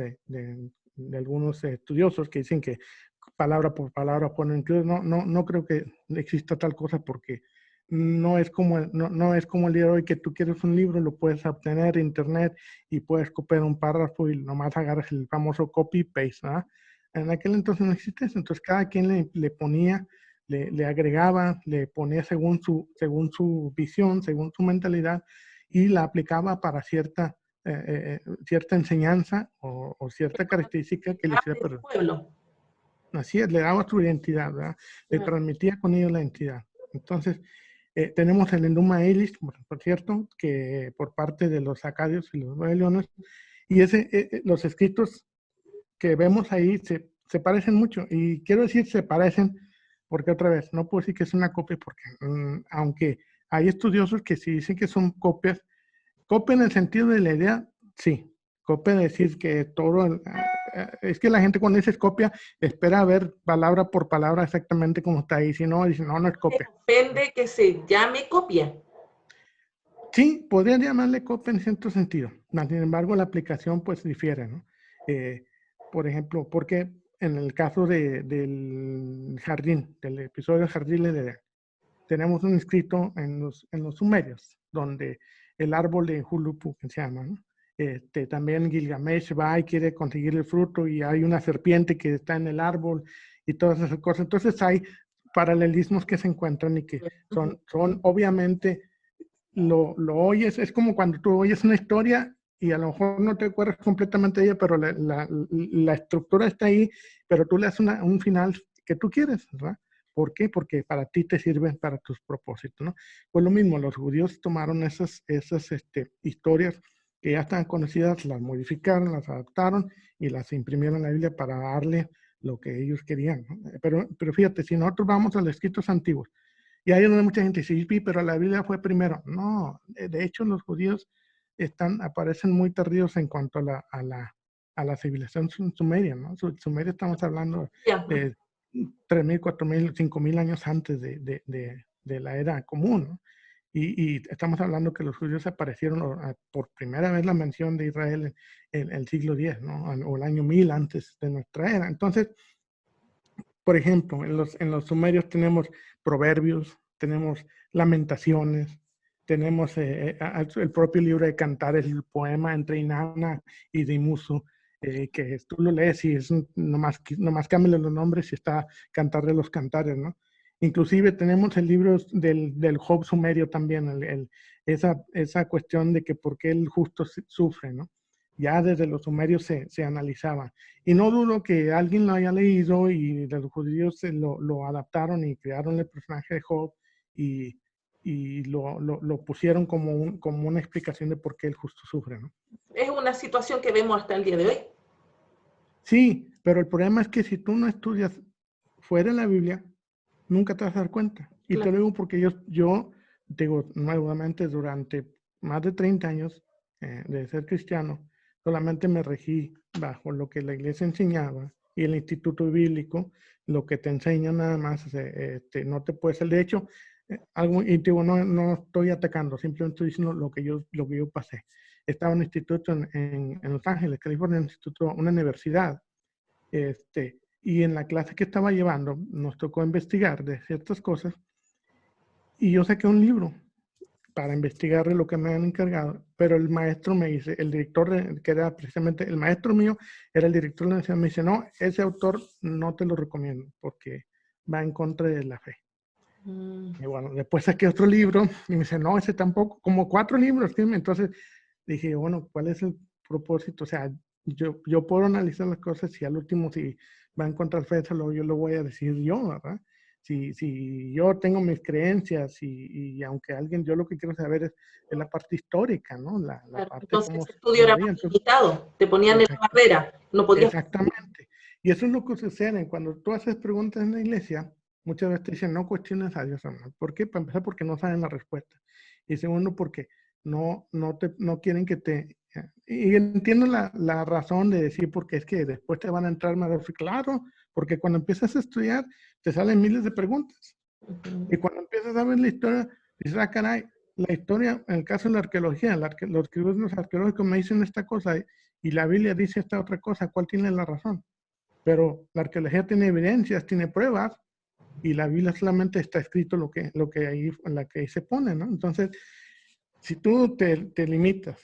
algunos estudiosos que dicen que palabra por palabra ponen incluidos. No creo que exista tal cosa, porque no es como el día de hoy, que tú quieres un libro, lo puedes obtener en internet y puedes copiar un párrafo y nomás agarras el famoso copy-paste, ¿verdad? En aquel entonces no existe eso. Entonces cada quien le ponía, le agregaba, le ponía según su visión, según su mentalidad, y la aplicaba para cierta enseñanza o cierta característica que le hiciera perder. Pueblo. Así es, le daba su identidad, ¿verdad? Le transmitía con ello la identidad. Entonces, tenemos el Enuma Elish, por cierto, que por parte de los acadios y los babilonios, y los escritos que vemos ahí se parecen mucho. Y quiero decir se parecen porque, otra vez, no puedo decir que es una copia, porque aunque hay estudiosos que sí dicen que son copias, copia en el sentido de la idea, sí. Copia de decir que todo, es que la gente cuando dice copia espera ver palabra por palabra exactamente como está ahí, si no, dice no es copia. Depende que se llame copia. Sí, podría llamarle copia en cierto sentido. Sin embargo, la aplicación pues difiere, ¿no? Por ejemplo, porque en el caso del jardín, del episodio del jardín de Edén, tenemos un escrito en los sumerios, donde el árbol de Hulupu, que se llama, ¿no? También Gilgamesh va y quiere conseguir el fruto, y hay una serpiente que está en el árbol y todas esas cosas. Entonces hay paralelismos que se encuentran y que son obviamente, lo oyes, es como cuando tú oyes una historia y a lo mejor no te acuerdas completamente de ella, pero la estructura está ahí, pero tú le das un final que tú quieres, ¿verdad? ¿Por qué? Porque para ti te sirven para tus propósitos, ¿no? Pues lo mismo, los judíos tomaron esas historias que ya estaban conocidas, las modificaron, las adaptaron y las imprimieron en la Biblia para darle lo que ellos querían, ¿no? Pero fíjate, si nosotros vamos a los escritos antiguos, y ahí donde mucha gente dice, sí, pero la Biblia fue primero. No, de hecho los judíos aparecen muy tardíos en cuanto a la civilización sumeria, ¿no? Sumeria estamos hablando de 3.000, 4.000, 5.000 años antes de la era común, ¿no? Y estamos hablando que los judíos aparecieron por primera vez la mención de Israel en el siglo X, ¿no? O el año 1000 antes de nuestra era. Entonces, por ejemplo, en los sumerios tenemos proverbios, tenemos lamentaciones, tenemos el propio libro de Cantares, el poema entre Inanna y Dimuso, que tú lo lees y nomás cámbiale los nombres y está Cantar de los Cantares, ¿no? Inclusive tenemos el libro del Job sumerio también, esa cuestión de que por qué el justo sufre, ¿no? Ya desde los sumerios se analizaba. Y no dudo que alguien lo haya leído y los judíos lo adaptaron y crearon el personaje de Job y lo pusieron como una explicación de por qué el justo sufre, ¿no? Es una situación que vemos hasta el día de hoy. Sí, pero el problema es que si tú no estudias fuera de la Biblia, nunca te vas a dar cuenta. Y claro, te lo digo porque yo digo nuevamente, durante más de 30 años de ser cristiano, solamente me regí bajo lo que la iglesia enseñaba y el instituto bíblico, lo que te enseña nada más, no te puedes, de hecho, algo, y digo, no estoy atacando, simplemente estoy diciendo lo que yo pasé. Estaba en un instituto en Los Ángeles, California, un instituto, una universidad, y en la clase que estaba llevando nos tocó investigar de ciertas cosas y yo saqué un libro para investigar lo que me han encargado, pero el maestro me dice, el director, que era precisamente el maestro mío, era el director de la universidad, me dice, no, ese autor no te lo recomiendo porque va en contra de la fe. Y bueno, después saqué otro libro y me dice, no, ese tampoco, como 4 libros, ¿sí? Entonces dije, bueno, ¿cuál es el propósito? O sea, yo puedo analizar las cosas y al último, si va en contra de la fe, yo lo voy a decir yo, ¿verdad? Si yo tengo mis creencias y aunque alguien, yo lo que quiero saber es la parte histórica, ¿no? La Claro, parte entonces como ese estudio era veía. más Entonces, limitado, te ponían en la exacto, barrera, no podías. exactamente. Y eso es lo que sucede cuando tú haces preguntas en la iglesia, muchas veces te dicen, no cuestiones a Dios, hermano. ¿Por qué? Para empezar, porque no saben la respuesta. Y segundo, porque no quieren que te... Y entiendo la razón de decir, porque es que después te van a entrar más. Claro, porque cuando empiezas a estudiar, te salen miles de preguntas. Y cuando empiezas a ver la historia, dices, ah, caray, la historia, en el caso de la arqueología, los escritos arqueológicos me dicen esta cosa y la Biblia dice esta otra cosa, ¿cuál tiene la razón? Pero la arqueología tiene evidencias, tiene pruebas, y la Biblia solamente está escrito lo que ahí, en la que ahí se pone, ¿no? Entonces, si tú te limitas,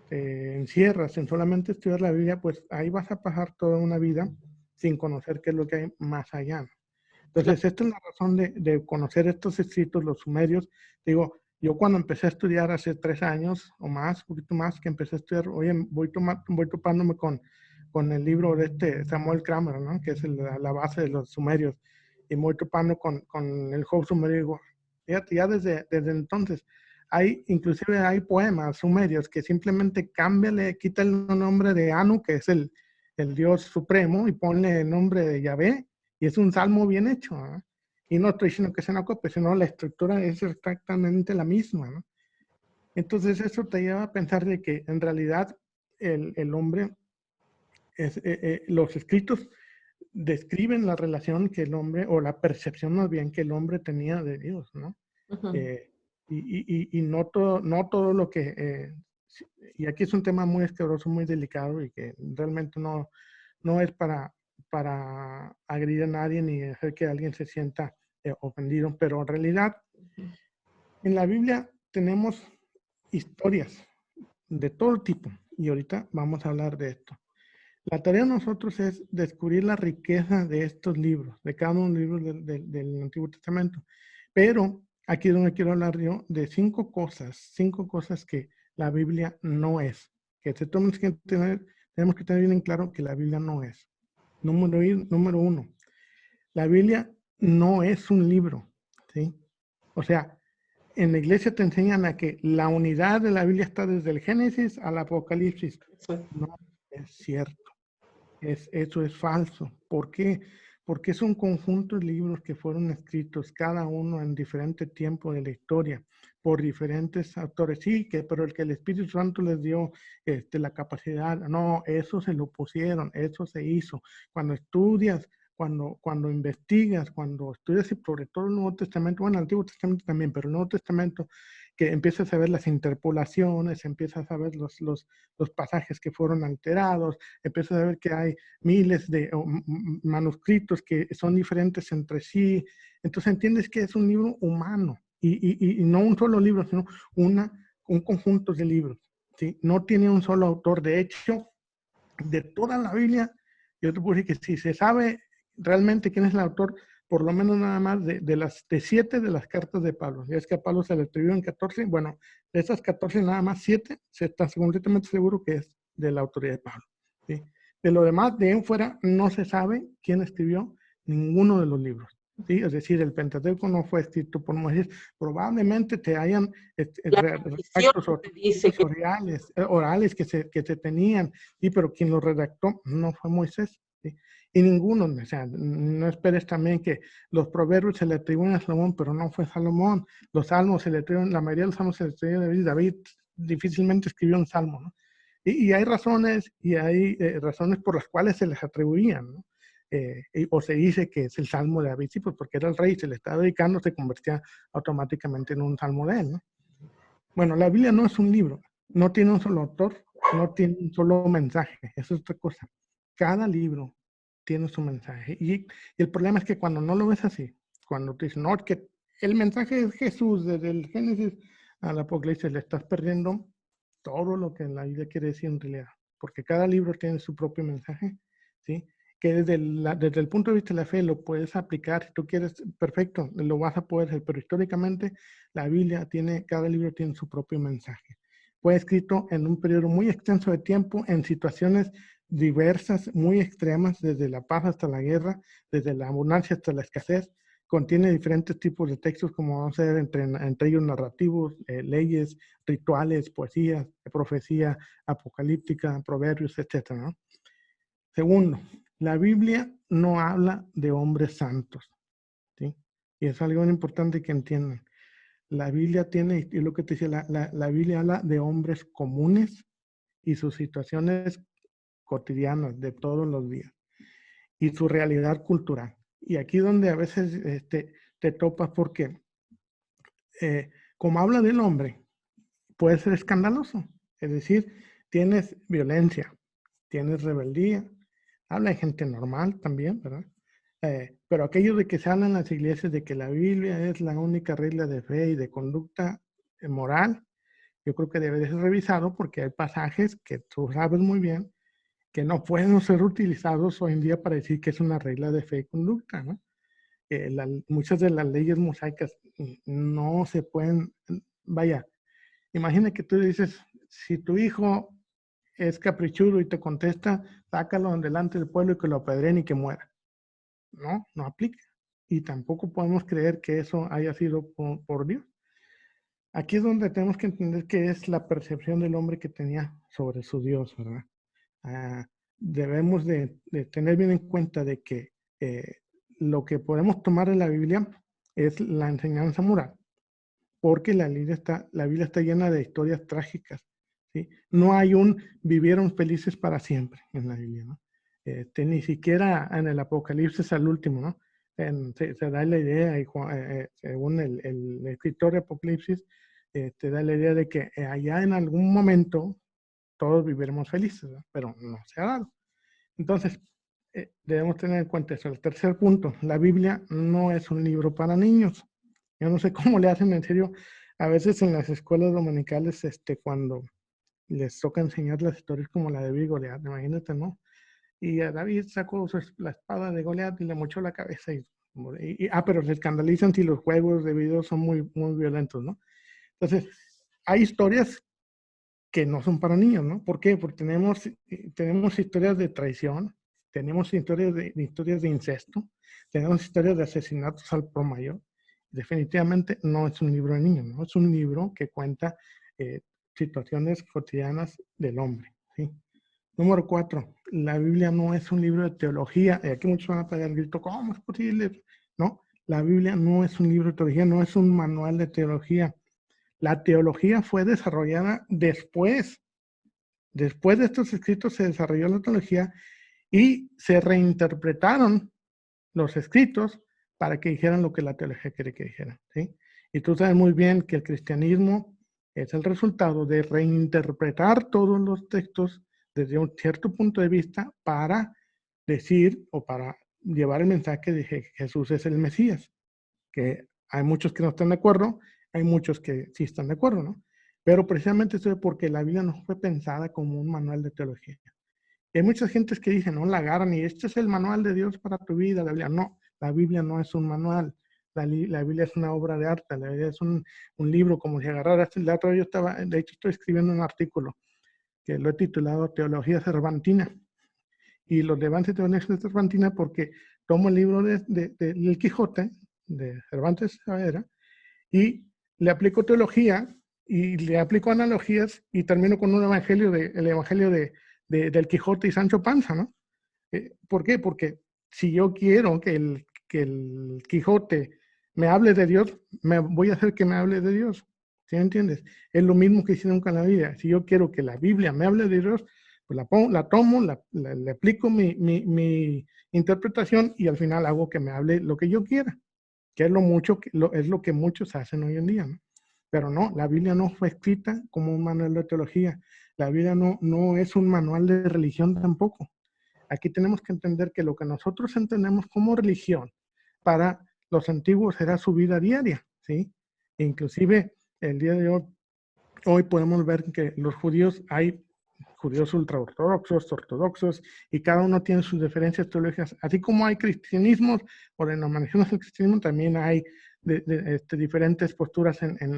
te encierras en solamente estudiar la Biblia, pues ahí vas a pasar toda una vida sin conocer qué es lo que hay más allá, ¿no? Entonces, esta es la razón de conocer estos escritos, los sumerios. Digo, yo cuando empecé a estudiar hace 3 años o más, un poquito más, que empecé a estudiar, oye, voy topándome con el libro de Samuel Kramer, ¿no? Que es la base de los sumerios. Y me voy topando con el Job sumerio. Y digo, fíjate, ya desde entonces, inclusive hay poemas sumerios que simplemente cámbiale, quita el nombre de Anu, que es el Dios supremo, y ponle el nombre de Yahvé, y es un salmo bien hecho, ¿no? Y no estoy diciendo que sea una copia, sino la estructura es exactamente la misma, ¿no? Entonces eso te lleva a pensar de que en realidad el hombre, los escritos describen la relación que el hombre, o la percepción más bien que el hombre tenía de Dios, ¿no? Y no todo lo que... y aquí es un tema muy escabroso, muy delicado y que realmente no es para agredir a nadie ni hacer que alguien se sienta ofendido, pero en realidad en la Biblia tenemos historias de todo tipo y ahorita vamos a hablar de esto. La tarea de nosotros es descubrir la riqueza de estos libros, de cada uno de los libros del Antiguo Testamento. Pero aquí es donde quiero hablar yo de 5 cosas que la Biblia no es. Que tenemos que tener bien en claro que la Biblia no es. Número 1, la Biblia no es un libro, ¿sí? O sea, en la iglesia te enseñan a que la unidad de la Biblia está desde el Génesis al Apocalipsis. No es cierto. Eso es falso. ¿Por qué? Porque es un conjunto de libros que fueron escritos, cada uno en diferente tiempo de la historia, por diferentes autores. Sí, pero el que el Espíritu Santo les dio la capacidad, no, eso se lo pusieron, eso se hizo. Cuando estudias, cuando investigas, cuando estudias y sobre todo el Nuevo Testamento, bueno, el Antiguo Testamento también, pero el Nuevo Testamento, que empiezas a ver las interpolaciones, empiezas a ver los pasajes que fueron alterados, empiezas a ver que hay miles de manuscritos que son diferentes entre sí. Entonces entiendes que es un libro humano y no un solo libro, sino un conjunto de libros, ¿sí? No tiene un solo autor. De hecho, de toda la Biblia, yo te puedo decir que si se sabe realmente quién es el autor, por lo menos nada más de 7 de las cartas de Pablo. Ya es que a Pablo se le atribuyó en 14, bueno, de esas 14 nada más 7 se está completamente seguro que es de la autoría de Pablo, ¿sí? De lo demás, de en fuera, no se sabe quién escribió ninguno de los libros, ¿sí? Es decir, el Pentateuco no fue escrito por Moisés. Probablemente te hayan La tradición redactos te dice que orales que se tenían, ¿sí? Pero quien lo redactó no fue Moisés, ¿sí? Y ninguno, o sea, no esperes también que los proverbios se le atribuyen a Salomón, pero no fue Salomón. Los salmos se le atribuyen, la mayoría de los salmos se le atribuyen a David, difícilmente escribió un salmo, ¿no? Y hay razones, razones por las cuales se les atribuían, ¿no? O se dice que es el salmo de David, sí, pues porque era el rey, se le estaba dedicando, se convertía automáticamente en un salmo de él, ¿no? Bueno, la Biblia no es un libro, no tiene un solo autor, no tiene un solo mensaje, eso es otra cosa. Cada libro tiene su mensaje. Y el problema es que cuando no lo ves así, cuando te dicen, no, es que el mensaje es Jesús, desde el Génesis al Apocalipsis, le estás perdiendo todo lo que la Biblia quiere decir en realidad, porque cada libro tiene su propio mensaje, ¿sí? Que desde el punto de vista de la fe lo puedes aplicar, si tú quieres, perfecto, lo vas a poder hacer, pero históricamente la Biblia cada libro tiene su propio mensaje. Fue escrito en un periodo muy extenso de tiempo, en situaciones diversas, muy extremas, desde la paz hasta la guerra, desde la abundancia hasta la escasez. Contiene diferentes tipos de textos, como vamos a ver, entre ellos narrativos, leyes, rituales, poesías, profecía apocalíptica, proverbios, etc., ¿no? Segundo, la Biblia no habla de hombres santos, ¿sí? Y es algo importante que entiendan. La Biblia tiene, y lo que te decía, la Biblia habla de hombres comunes y sus situaciones cotidianas de todos los días y su realidad cultural. Y aquí donde a veces te topas porque como habla del hombre, puede ser escandaloso. Es decir, tienes violencia, tienes rebeldía, habla de gente normal también, ¿verdad? Pero aquello de que se habla en las iglesias de que la Biblia es la única regla de fe y de conducta moral, yo creo que debe de ser revisado porque hay pasajes que tú sabes muy bien que no pueden ser utilizados hoy en día para decir que es una regla de fe y conducta, ¿no? Muchas de las leyes mosaicas no se pueden, vaya, imagina que tú dices, si tu hijo es caprichudo y te contesta, sácalo delante del pueblo y que lo apedreen y que muera. No, no aplica. Y tampoco podemos creer que eso haya sido por Dios. Aquí es donde tenemos que entender que es la percepción del hombre que tenía sobre su Dios, ¿verdad? Debemos de tener bien en cuenta de que lo que podemos tomar de la Biblia es la enseñanza moral, porque la Biblia está llena de historias trágicas, ¿sí? No hay vivieron felices para siempre en la Biblia, ¿no? Ni siquiera en el Apocalipsis al último, ¿no? Se da la idea, y según el escritor de Apocalipsis, te da la idea de que allá en algún momento todos viviremos felices, ¿no? Pero no se ha dado. Entonces, debemos tener en cuenta eso. El tercer punto, la Biblia no es un libro para niños. Yo no sé cómo le hacen, en serio, a veces en las escuelas dominicales, cuando les toca enseñar las historias como la de David y Goliat, imagínate, ¿no? Y a David sacó la espada de Goliat y le mochó la cabeza. Pero se escandalizan si los juegos de video son muy, muy violentos, ¿no? Entonces, hay historias que no son para niños, ¿no? ¿Por qué? Porque tenemos historias de traición, tenemos historias de incesto, tenemos historias de asesinatos al por mayor. Definitivamente no es un libro de niños, ¿no? Es un libro que cuenta situaciones cotidianas del hombre, ¿sí? Número 4, la Biblia no es un libro de teología. Y aquí muchos van a pegar el grito, ¿cómo es posible? No, la Biblia no es un libro de teología, no es un manual de teología. La teología fue desarrollada después. Después de estos escritos se desarrolló la teología y se reinterpretaron los escritos para que dijeran lo que la teología quiere que dijeran, ¿sí? Y tú sabes muy bien que el cristianismo es el resultado de reinterpretar todos los textos desde un cierto punto de vista para decir o para llevar el mensaje de que Jesús es el Mesías, que hay muchos que no están de acuerdo, hay muchos que sí están de acuerdo, ¿no? Pero precisamente eso es porque la Biblia no fue pensada como un manual de teología. Hay muchas gentes que dicen, no la agarran y este es el manual de Dios para tu vida. La Biblia no, la Biblia no es un manual. La Biblia es una obra de arte, la Biblia es un libro como si agarraras. De hecho estoy escribiendo un artículo que lo he titulado Teología Cervantina. Y lo levanto de Teología Cervantina porque tomo el libro del Quijote, de Cervantes Saavedra, y le aplico teología y le aplico analogías y termino con el evangelio del Quijote y Sancho Panza, ¿no? ¿Por qué? Porque si yo quiero que el Quijote me hable de Dios, me voy a hacer que me hable de Dios. ¿Sí me entiendes? Es lo mismo que hicieron con la Biblia. Si yo quiero que la Biblia me hable de Dios, pues la tomo, le aplico mi interpretación y al final hago que me hable lo que yo quiera, que es es lo que muchos hacen hoy en día, ¿no? Pero no, la Biblia no fue escrita como un manual de teología. La Biblia no es un manual de religión tampoco. Aquí tenemos que entender que lo que nosotros entendemos como religión para los antiguos era su vida diaria, ¿sí? E inclusive el día de hoy podemos ver que los judíos, hay judíos ultraortodoxos, ortodoxos, y cada uno tiene sus diferencias teológicas. Así como hay cristianismos o denominaciones del cristianismo, también hay diferentes posturas en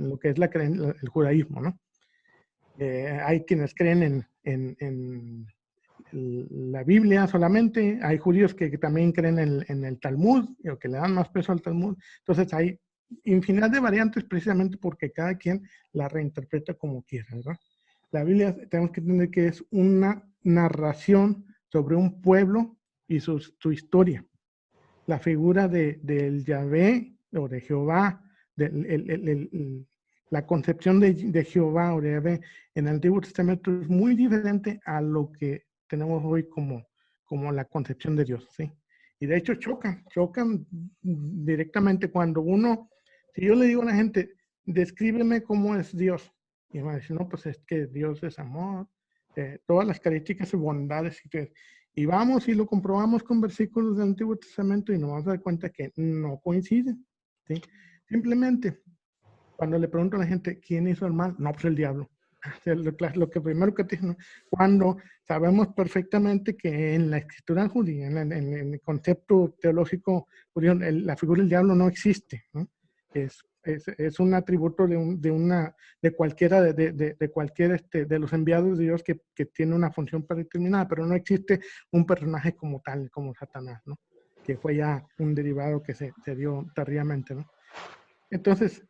lo que es el judaísmo, ¿no? Hay quienes creen en la Biblia solamente, hay judíos que también creen en el Talmud, o que le dan más peso al Talmud. Entonces hay infinidad de variantes precisamente porque cada quien la reinterpreta como quiera, ¿verdad? La Biblia tenemos que entender que es una narración sobre un pueblo y su historia. La figura del Yahvé o de Jehová, la concepción de Jehová o de Yahvé en el Antiguo Testamento es muy diferente a lo que tenemos hoy como la concepción de Dios, ¿sí? Y de hecho chocan directamente cuando si yo le digo a la gente, descríbeme cómo es Dios, y me van a decir, no, pues es que Dios es amor, todas las características y bondades, y vamos y lo comprobamos con versículos del Antiguo Testamento y nos vamos a dar cuenta que no coinciden, ¿sí? Simplemente, cuando le pregunto a la gente, ¿quién hizo el mal? No, pues el diablo. Lo que primero que te dicen, cuando sabemos perfectamente que en la escritura judía, en el concepto teológico judío, la figura del diablo no existe, ¿no? Es un atributo de cualquiera de los enviados de Dios que tiene una función predeterminada, pero no existe un personaje como tal, como Satanás, ¿no? Que fue ya un derivado que se dio tardíamente, ¿no? Entonces,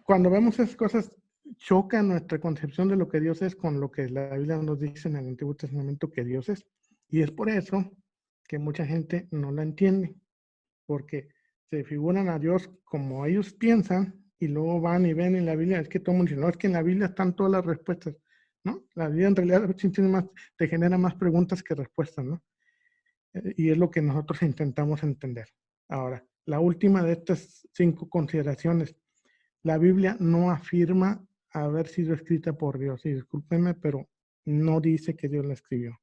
cuando vemos esas cosas, choca nuestra concepción de lo que Dios es con lo que la Biblia nos dice en el Antiguo Testamento que Dios es. Y es por eso que mucha gente no la entiende, porque se figuran a Dios como ellos piensan y luego van y ven en la Biblia, es que todo el mundo dice, no, es que en la Biblia están todas las respuestas, ¿no? La Biblia en realidad te genera más preguntas que respuestas, ¿no? Y es lo que nosotros intentamos entender. Ahora, la última de estas 5 consideraciones, la Biblia no afirma haber sido escrita por Dios, y discúlpenme, pero no dice que Dios la escribió.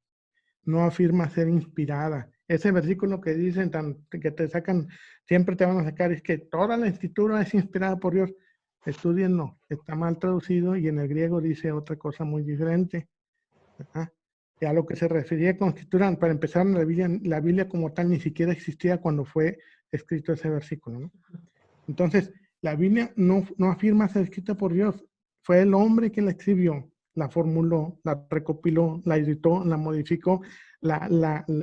No afirma ser inspirada. Ese versículo que dicen, que te sacan, siempre te van a sacar, es que toda la escritura es inspirada por Dios. Estudienlo, está mal traducido y en el griego dice otra cosa muy diferente. Ajá. Y a lo que se refería con escritura, para empezar, la Biblia como tal ni siquiera existía cuando fue escrito ese versículo, ¿no? Entonces, la Biblia no afirma ser escrita por Dios. Fue el hombre que la escribió, la formuló, la recopiló, la editó, la modificó,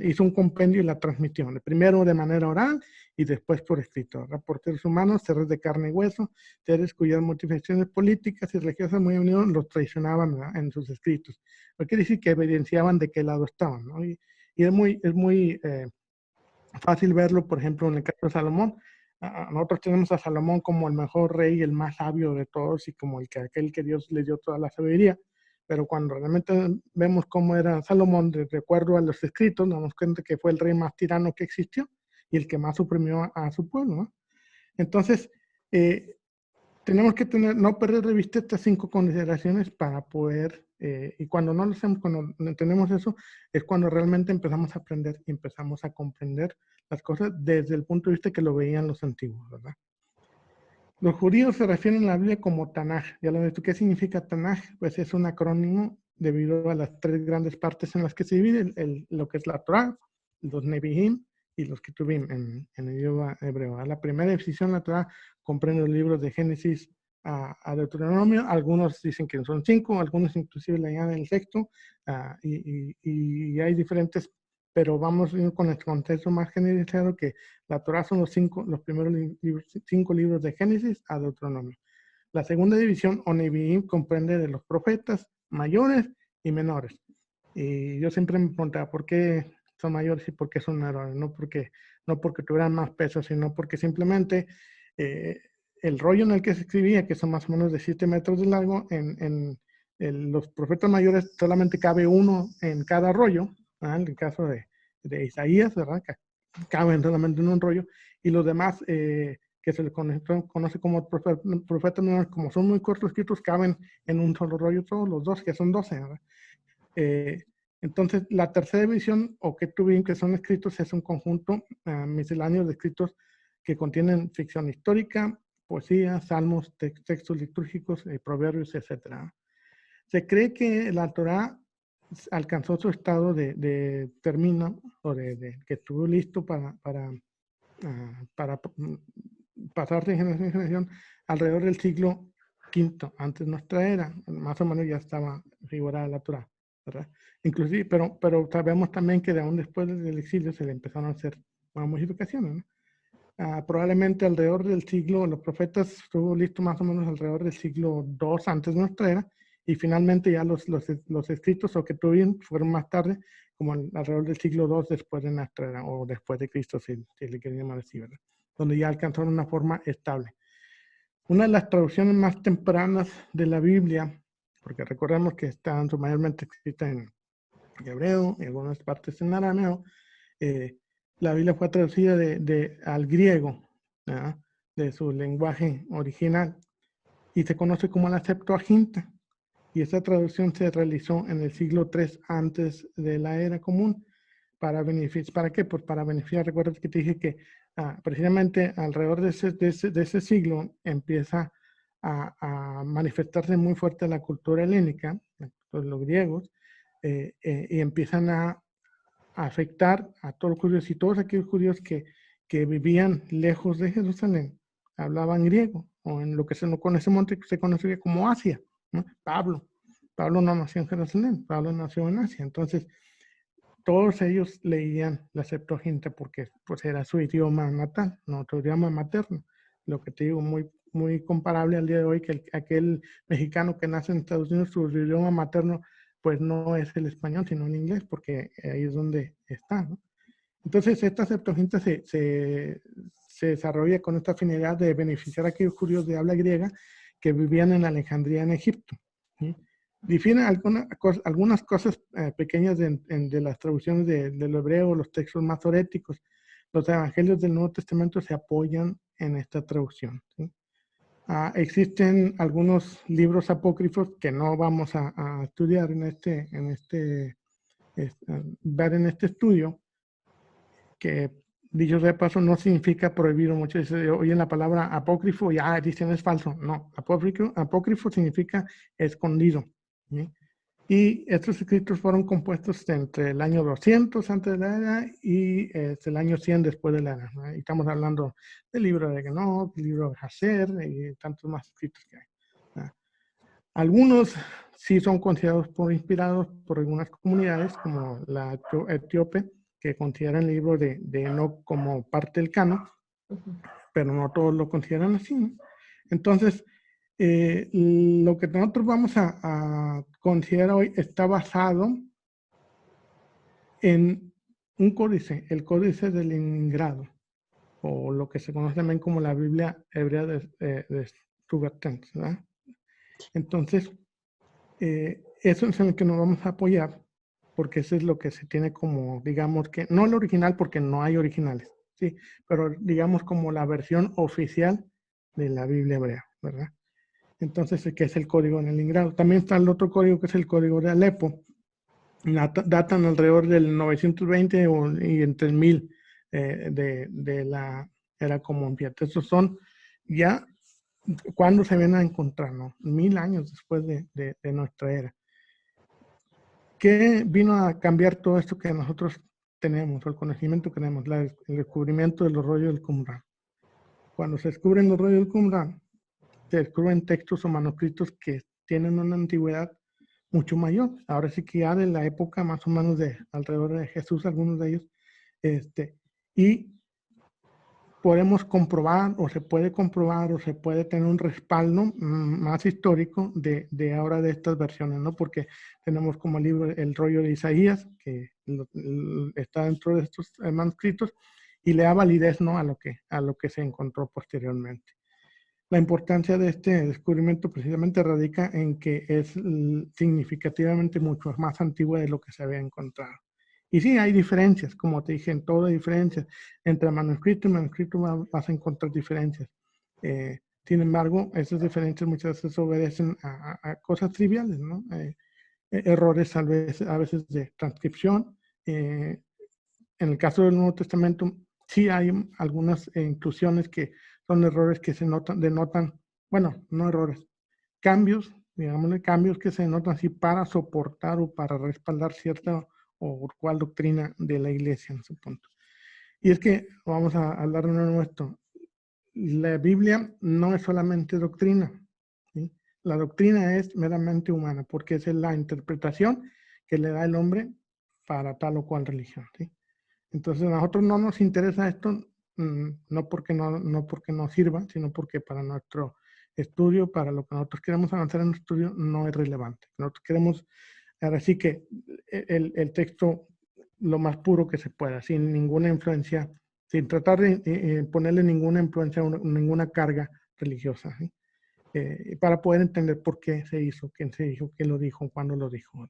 hizo un compendio y la transmitió. Primero de manera oral y después por escrito. Por seres humanos, seres de carne y hueso, seres cuyas motivaciones políticas y religiosas muy unidos los traicionaban, ¿verdad?, en sus escritos. Lo que quiere decir que evidenciaban de qué lado estaban, ¿no? Y es muy fácil verlo, por ejemplo, en el caso de Salomón. Nosotros tenemos a Salomón como el mejor rey, el más sabio de todos y como aquel que Dios le dio toda la sabiduría. Pero cuando realmente vemos cómo era Salomón, de acuerdo a los escritos, nos damos cuenta que fue el rey más tirano que existió y el que más suprimió a su pueblo, ¿no? Entonces, tenemos que no perder de vista estas 5 consideraciones para poder, y cuando no lo hacemos, cuando entendemos eso, es cuando realmente empezamos a aprender y empezamos a comprender las cosas desde el punto de vista que lo veían los antiguos, ¿verdad? Los judíos se refieren a la Biblia como Tanaj. Ya lo ves tú, ¿qué significa Tanaj? Pues es un acrónimo debido a las 3 grandes partes en las que se divide lo que es la Torah, los Nevi'im y los Ketuvim en el idioma hebreo. La primera definición, la Torah comprende los libros de Génesis a Deuteronomio. Algunos dicen que son 5, algunos inclusive le añaden el sexto, y hay diferentes, pero vamos con el contexto más generalizado que la Torah son los primeros 5 libros de Génesis a Deuteronomio. La segunda división, o Nevi'im, comprende de los profetas mayores y menores. Y yo siempre me preguntaba, ¿por qué son mayores y por qué son menores? No porque tuvieran más peso, sino porque simplemente el rollo en el que se escribía, que son más o menos de 7 metros de largo, los profetas mayores solamente cabe uno en cada rollo, ¿verdad? En el caso de Isaías, ¿verdad? Caben solamente en un rollo, y los demás, que se les conoce como profetas menores, como son muy cortos escritos, caben en un solo rollo todos los dos, que son 12, ¿verdad? Entonces, la tercera división, o Ketuvim, que son escritos, es un conjunto misceláneo de escritos que contienen ficción histórica, poesía, salmos, textos litúrgicos, proverbios, etc. Se cree que la Torá alcanzó su estado de término, o que estuvo listo para pasar de generación en generación alrededor del siglo V antes de nuestra era. Más o menos ya estaba figurada la Torá, ¿verdad? Inclusive, pero sabemos también que de aún después del exilio se le empezaron a hacer modificaciones, ¿no? Probablemente alrededor del siglo, los profetas estuvo listo más o menos alrededor del siglo II antes de nuestra era, y finalmente ya los escritos o que tuvieron fueron más tarde, como alrededor del siglo II después de nuestra era, o después de Cristo, si le quieren llamar así, ¿verdad? Donde ya alcanzaron una forma estable. Una de las traducciones más tempranas de la Biblia, porque recordemos que están mayormente escritas en hebreo, en algunas partes en arameo, la Biblia fue traducida al griego, ¿verdad? De su lenguaje original, y se conoce como la Septuaginta. Y esa traducción se realizó en el siglo III antes de la era común. ¿Para qué? Pues para beneficiar. Recuerda que te dije que precisamente alrededor de ese siglo empieza a manifestarse muy fuerte la cultura helénica, los griegos, y empiezan a afectar a todos los judíos, y todos aquellos judíos que vivían lejos de Jerusalén hablaban griego, o en lo que con ese monte se conocía como Asia, ¿no? Pablo no nació en Jerusalén, Pablo nació en Asia. Entonces todos ellos leían la Septuaginta porque pues era su idioma natal, no su idioma materno. Lo que te digo, muy, muy comparable al día de hoy, que aquel mexicano que nace en Estados Unidos, su idioma materno pues no es el español, sino el inglés, porque ahí es donde está, ¿no? Entonces, esta Septuaginta se desarrolla con esta finalidad de beneficiar a aquellos judíos de habla griega que vivían en Alejandría, en Egipto, ¿sí? Difieren algunas cosas pequeñas de las traducciones del hebreo, los textos masoréticos. Los evangelios del Nuevo Testamento se apoyan en esta traducción, ¿sí? Existen algunos libros apócrifos que no vamos a estudiar ver en este estudio, que dicho sea de paso no significa prohibido. Muchos oyen la palabra apócrifo y dicen es falso. No, apócrifo significa escondido, ¿sí? Y estos escritos fueron compuestos entre el año 200 antes de la era y el año 100 después de la era, ¿no? Y estamos hablando del libro de Enoc, del libro de Hazer y tantos más escritos que hay, ¿no? Algunos sí son considerados inspirados por algunas comunidades, como la etíope, que consideran el libro de Enoc como parte del canon, pero no todos lo consideran así, ¿no? Entonces, lo que nosotros vamos a considerar hoy está basado en un códice, el Códice del Leningrado, o lo que se conoce también como la Biblia hebrea de Stuttgart, ¿verdad? Entonces, eso es en el que nos vamos a apoyar, porque eso es lo que se tiene como, digamos que, no el original porque no hay originales, ¿sí? Pero digamos como la versión oficial de la Biblia hebrea, ¿verdad? Entonces, que es el código en el Leningrado. También está el otro código que es el código de Alepo. Datan alrededor del 920 y entre el 1000 de la era común. Fíjate, esos son ya cuando se vienen a encontrar, ¿no? 1000 años después de nuestra era. ¿Qué vino a cambiar todo esto que nosotros tenemos, el conocimiento que tenemos, el descubrimiento de los rollos del Qumran? Cuando se descubren los rollos del Qumran, se descubren textos o manuscritos que tienen una antigüedad mucho mayor. Ahora sí que ya de la época más o menos de alrededor de Jesús, algunos de ellos, y podemos comprobar, o se puede comprobar, o se puede tener un respaldo más histórico de ahora de estas versiones, ¿no? Porque tenemos como libro el rollo de Isaías, que está dentro de estos manuscritos, y le da validez, ¿no? a lo que se encontró posteriormente. La importancia de este descubrimiento precisamente radica en que es significativamente mucho más antigua de lo que se había encontrado. Y sí, hay diferencias, como te dije, en todo hay diferencias. Entre manuscrito y manuscrito vas a encontrar diferencias. Sin embargo, esas diferencias muchas veces obedecen a cosas triviales, ¿no? Errores a veces de transcripción. En el caso del Nuevo Testamento, sí hay algunas inclusiones que son errores que se denotan, bueno, no errores, cambios, digámosle, cambios que se denotan así para soportar o para respaldar cierta o cual doctrina de la iglesia en su punto. Y es que, vamos a hablar de nuevo esto, la Biblia no es solamente doctrina, ¿sí? La doctrina es meramente humana, porque es la interpretación que le da el hombre para tal o cual religión, ¿sí? Entonces a nosotros no nos interesa esto, no porque no sirva, sino porque para nuestro estudio, para lo que nosotros queremos avanzar en nuestro estudio, no es relevante. Nosotros queremos, ahora sí que el texto lo más puro que se pueda, sin ninguna influencia, sin tratar de ponerle ninguna influencia, ninguna carga religiosa, ¿sí? Para poder entender por qué se hizo, quién se hizo, quién lo dijo, cuándo lo dijo.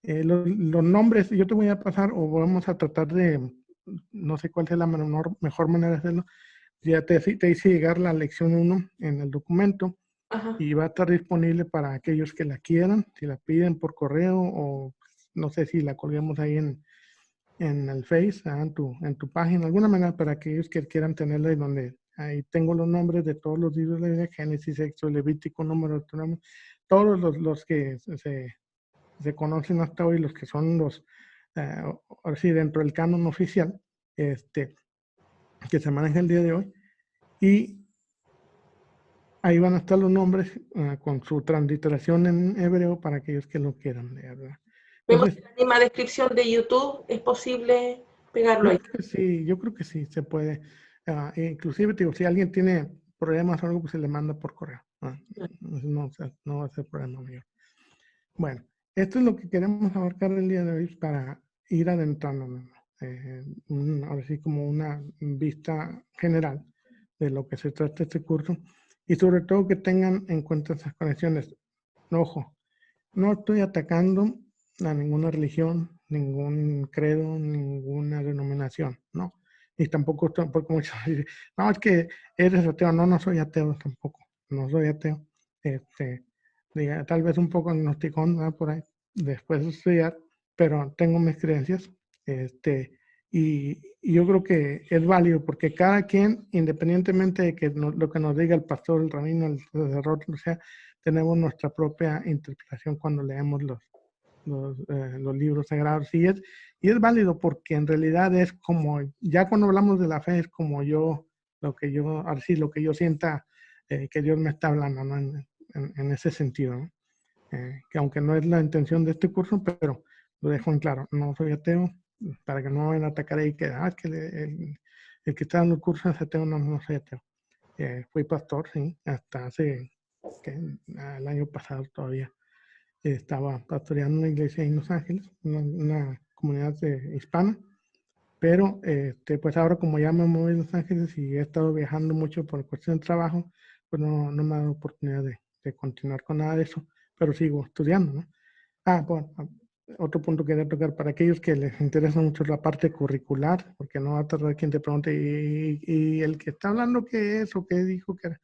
Los nombres, yo te voy a pasar, o vamos a tratar de, no sé cuál es la mejor manera de hacerlo. Ya te hice llegar la lección 1 en el documento. Ajá. Y va a estar disponible para aquellos que la quieran, si la piden por correo o no sé si la colguemos ahí en el Face, en tu página, alguna manera para aquellos que quieran tenerla y donde ahí tengo los nombres de todos los libros de Génesis, Éxodo, Levítico, Números, todos los que se conocen hasta hoy, los que son los, ahora sí, dentro del canon oficial, que se maneja el día de hoy, y ahí van a estar los nombres con su transliteración en hebreo para aquellos que lo quieran leer, ¿verdad? Entonces, ¿vemos la misma descripción de YouTube? ¿Es posible pegarlo ahí? Sí, yo creo que sí, se puede. Inclusive, digo, si alguien tiene problemas o algo, pues se le manda por correo. No va a ser problema mayor. Bueno, esto es lo que queremos abarcar el día de hoy para ir adentrándonos. Ahora sí, como una vista general de lo que se trata este curso y sobre todo que tengan en cuenta esas conexiones. Ojo, no estoy atacando a ninguna religión, ningún credo, ninguna denominación, ¿no? Y tampoco, porque muchos dicen, no, es que eres ateo. No, no soy ateo tampoco, no soy ateo. Tal vez un poco agnosticón, ¿no? Por ahí, después de estudiar, pero tengo mis creencias, y yo creo que es válido porque cada quien, independientemente de que lo que nos diga el pastor, el rabino, el sacerdote, o sea, tenemos nuestra propia interpretación cuando leemos los libros sagrados, y es válido porque en realidad es como, ya cuando hablamos de la fe, es como lo que yo sienta que Dios me está hablando, ¿no? En ese sentido, ¿no? Que aunque no es la intención de este curso, pero lo dejo en claro, no soy ateo, para que no vayan a atacar ahí que, es que el que está dando el curso es ateo. No soy ateo. Fui pastor, sí, hasta hace, el año pasado todavía. Estaba pastoreando una iglesia en Los Ángeles, una comunidad hispana, pero pues ahora como ya me moví a Los Ángeles y he estado viajando mucho por cuestión de trabajo, pues no me ha dado oportunidad de continuar con nada de eso, pero sigo estudiando, ¿no? Bueno, otro punto que quería tocar para aquellos que les interesa mucho la parte curricular, porque no va a tardar quien te pregunte, ¿y el que está hablando qué es o qué dijo que era?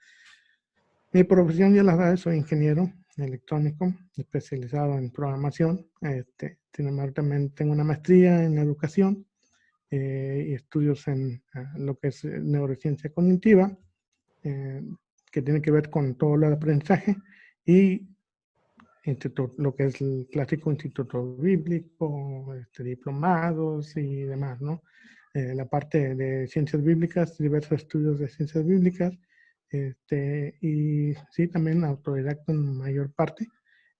Mi profesión, ya la sabes, soy ingeniero electrónico, especializado en programación. Sin embargo, también tengo una maestría en educación y estudios en lo que es neurociencia cognitiva, que tiene que ver con todo el aprendizaje, y lo que es el clásico instituto bíblico, diplomados y demás, ¿no? La parte de ciencias bíblicas, diversos estudios de ciencias bíblicas, y sí, también autodidacta en mayor parte.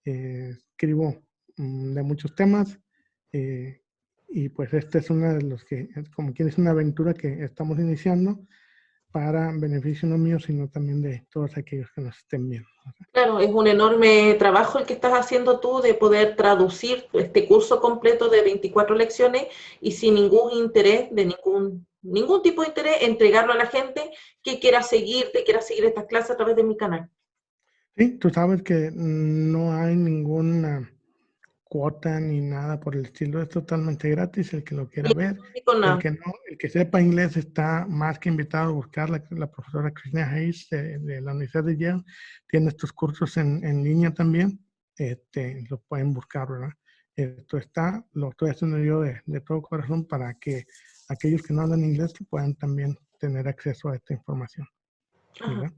Escribo de muchos temas, y pues este es uno de los que, como quien es una aventura que estamos iniciando para beneficio no mío, sino también de todos aquellos que nos estén viendo. Claro, es un enorme trabajo el que estás haciendo tú de poder traducir este curso completo de 24 lecciones y sin ningún interés de ningún ningún tipo de interés, entregarlo a la gente que quiera seguir estas clases a través de mi canal. Sí, tú sabes que no hay ninguna cuota ni nada por el estilo, es totalmente gratis el que lo quiera Ni ver. económico, El nada. que no, el que sepa inglés está más que invitado a buscar la profesora Christina Hayes de la Universidad de Yale. Tiene estos cursos en línea también, lo pueden buscar, ¿verdad? Esto está, lo estoy haciendo yo de todo corazón para que aquellos que no hablan inglés puedan también tener acceso a esta información, Ajá, ¿verdad?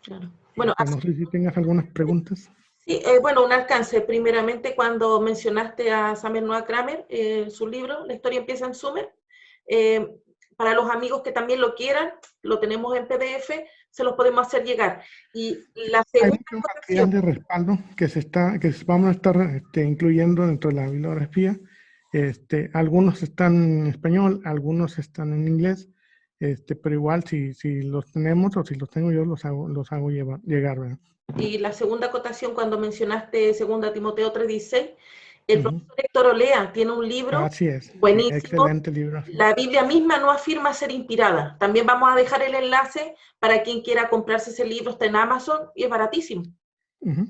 claro. Bueno, No sé si tengas algunas preguntas. sí, bueno, un alcance. Primeramente, cuando mencionaste a Samuel Noah Kramer, su libro, La historia empieza en Sumer, eh, para los amigos que también lo quieran, lo tenemos en PDF, se los podemos hacer llegar. Y la Hay segunda mucho acotación, material de respaldo vamos a estar incluyendo dentro de la bibliografía. Algunos están en español, algunos están en inglés, pero igual si los tenemos o si los tengo yo, los hago llegar, ¿verdad? y la segunda acotación, cuando mencionaste 2 Timoteo 3:16, el Ujú. profesor Héctor Olea tiene un libro Así es, sí, buenísimo. excelente libro. Sí. La Biblia misma no afirma ser inspirada. También vamos a dejar el enlace para quien quiera comprarse ese libro, está en Amazon y es baratísimo. Ujú.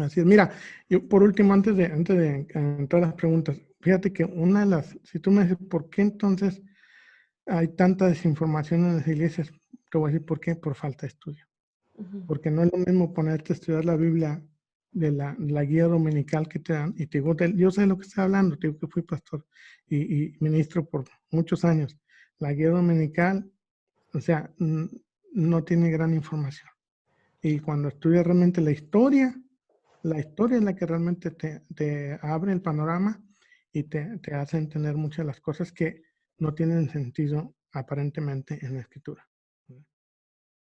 Así es. Mira, yo por último, antes de entrar a las preguntas, fíjate que si tú me dices, ¿por qué entonces hay tanta desinformación en las iglesias? Te voy a decir por qué, por falta de estudio. Ujú. Porque no es lo mismo ponerte a estudiar la Biblia de la guía dominical que te dan, y te digo, yo sé de lo que estoy hablando, te digo que fui pastor y ministro por muchos años. La guía dominical, o sea, no tiene gran información. Y cuando estudias realmente la historia es la que realmente te abre el panorama y te hace entender muchas de las cosas que no tienen sentido aparentemente en la escritura.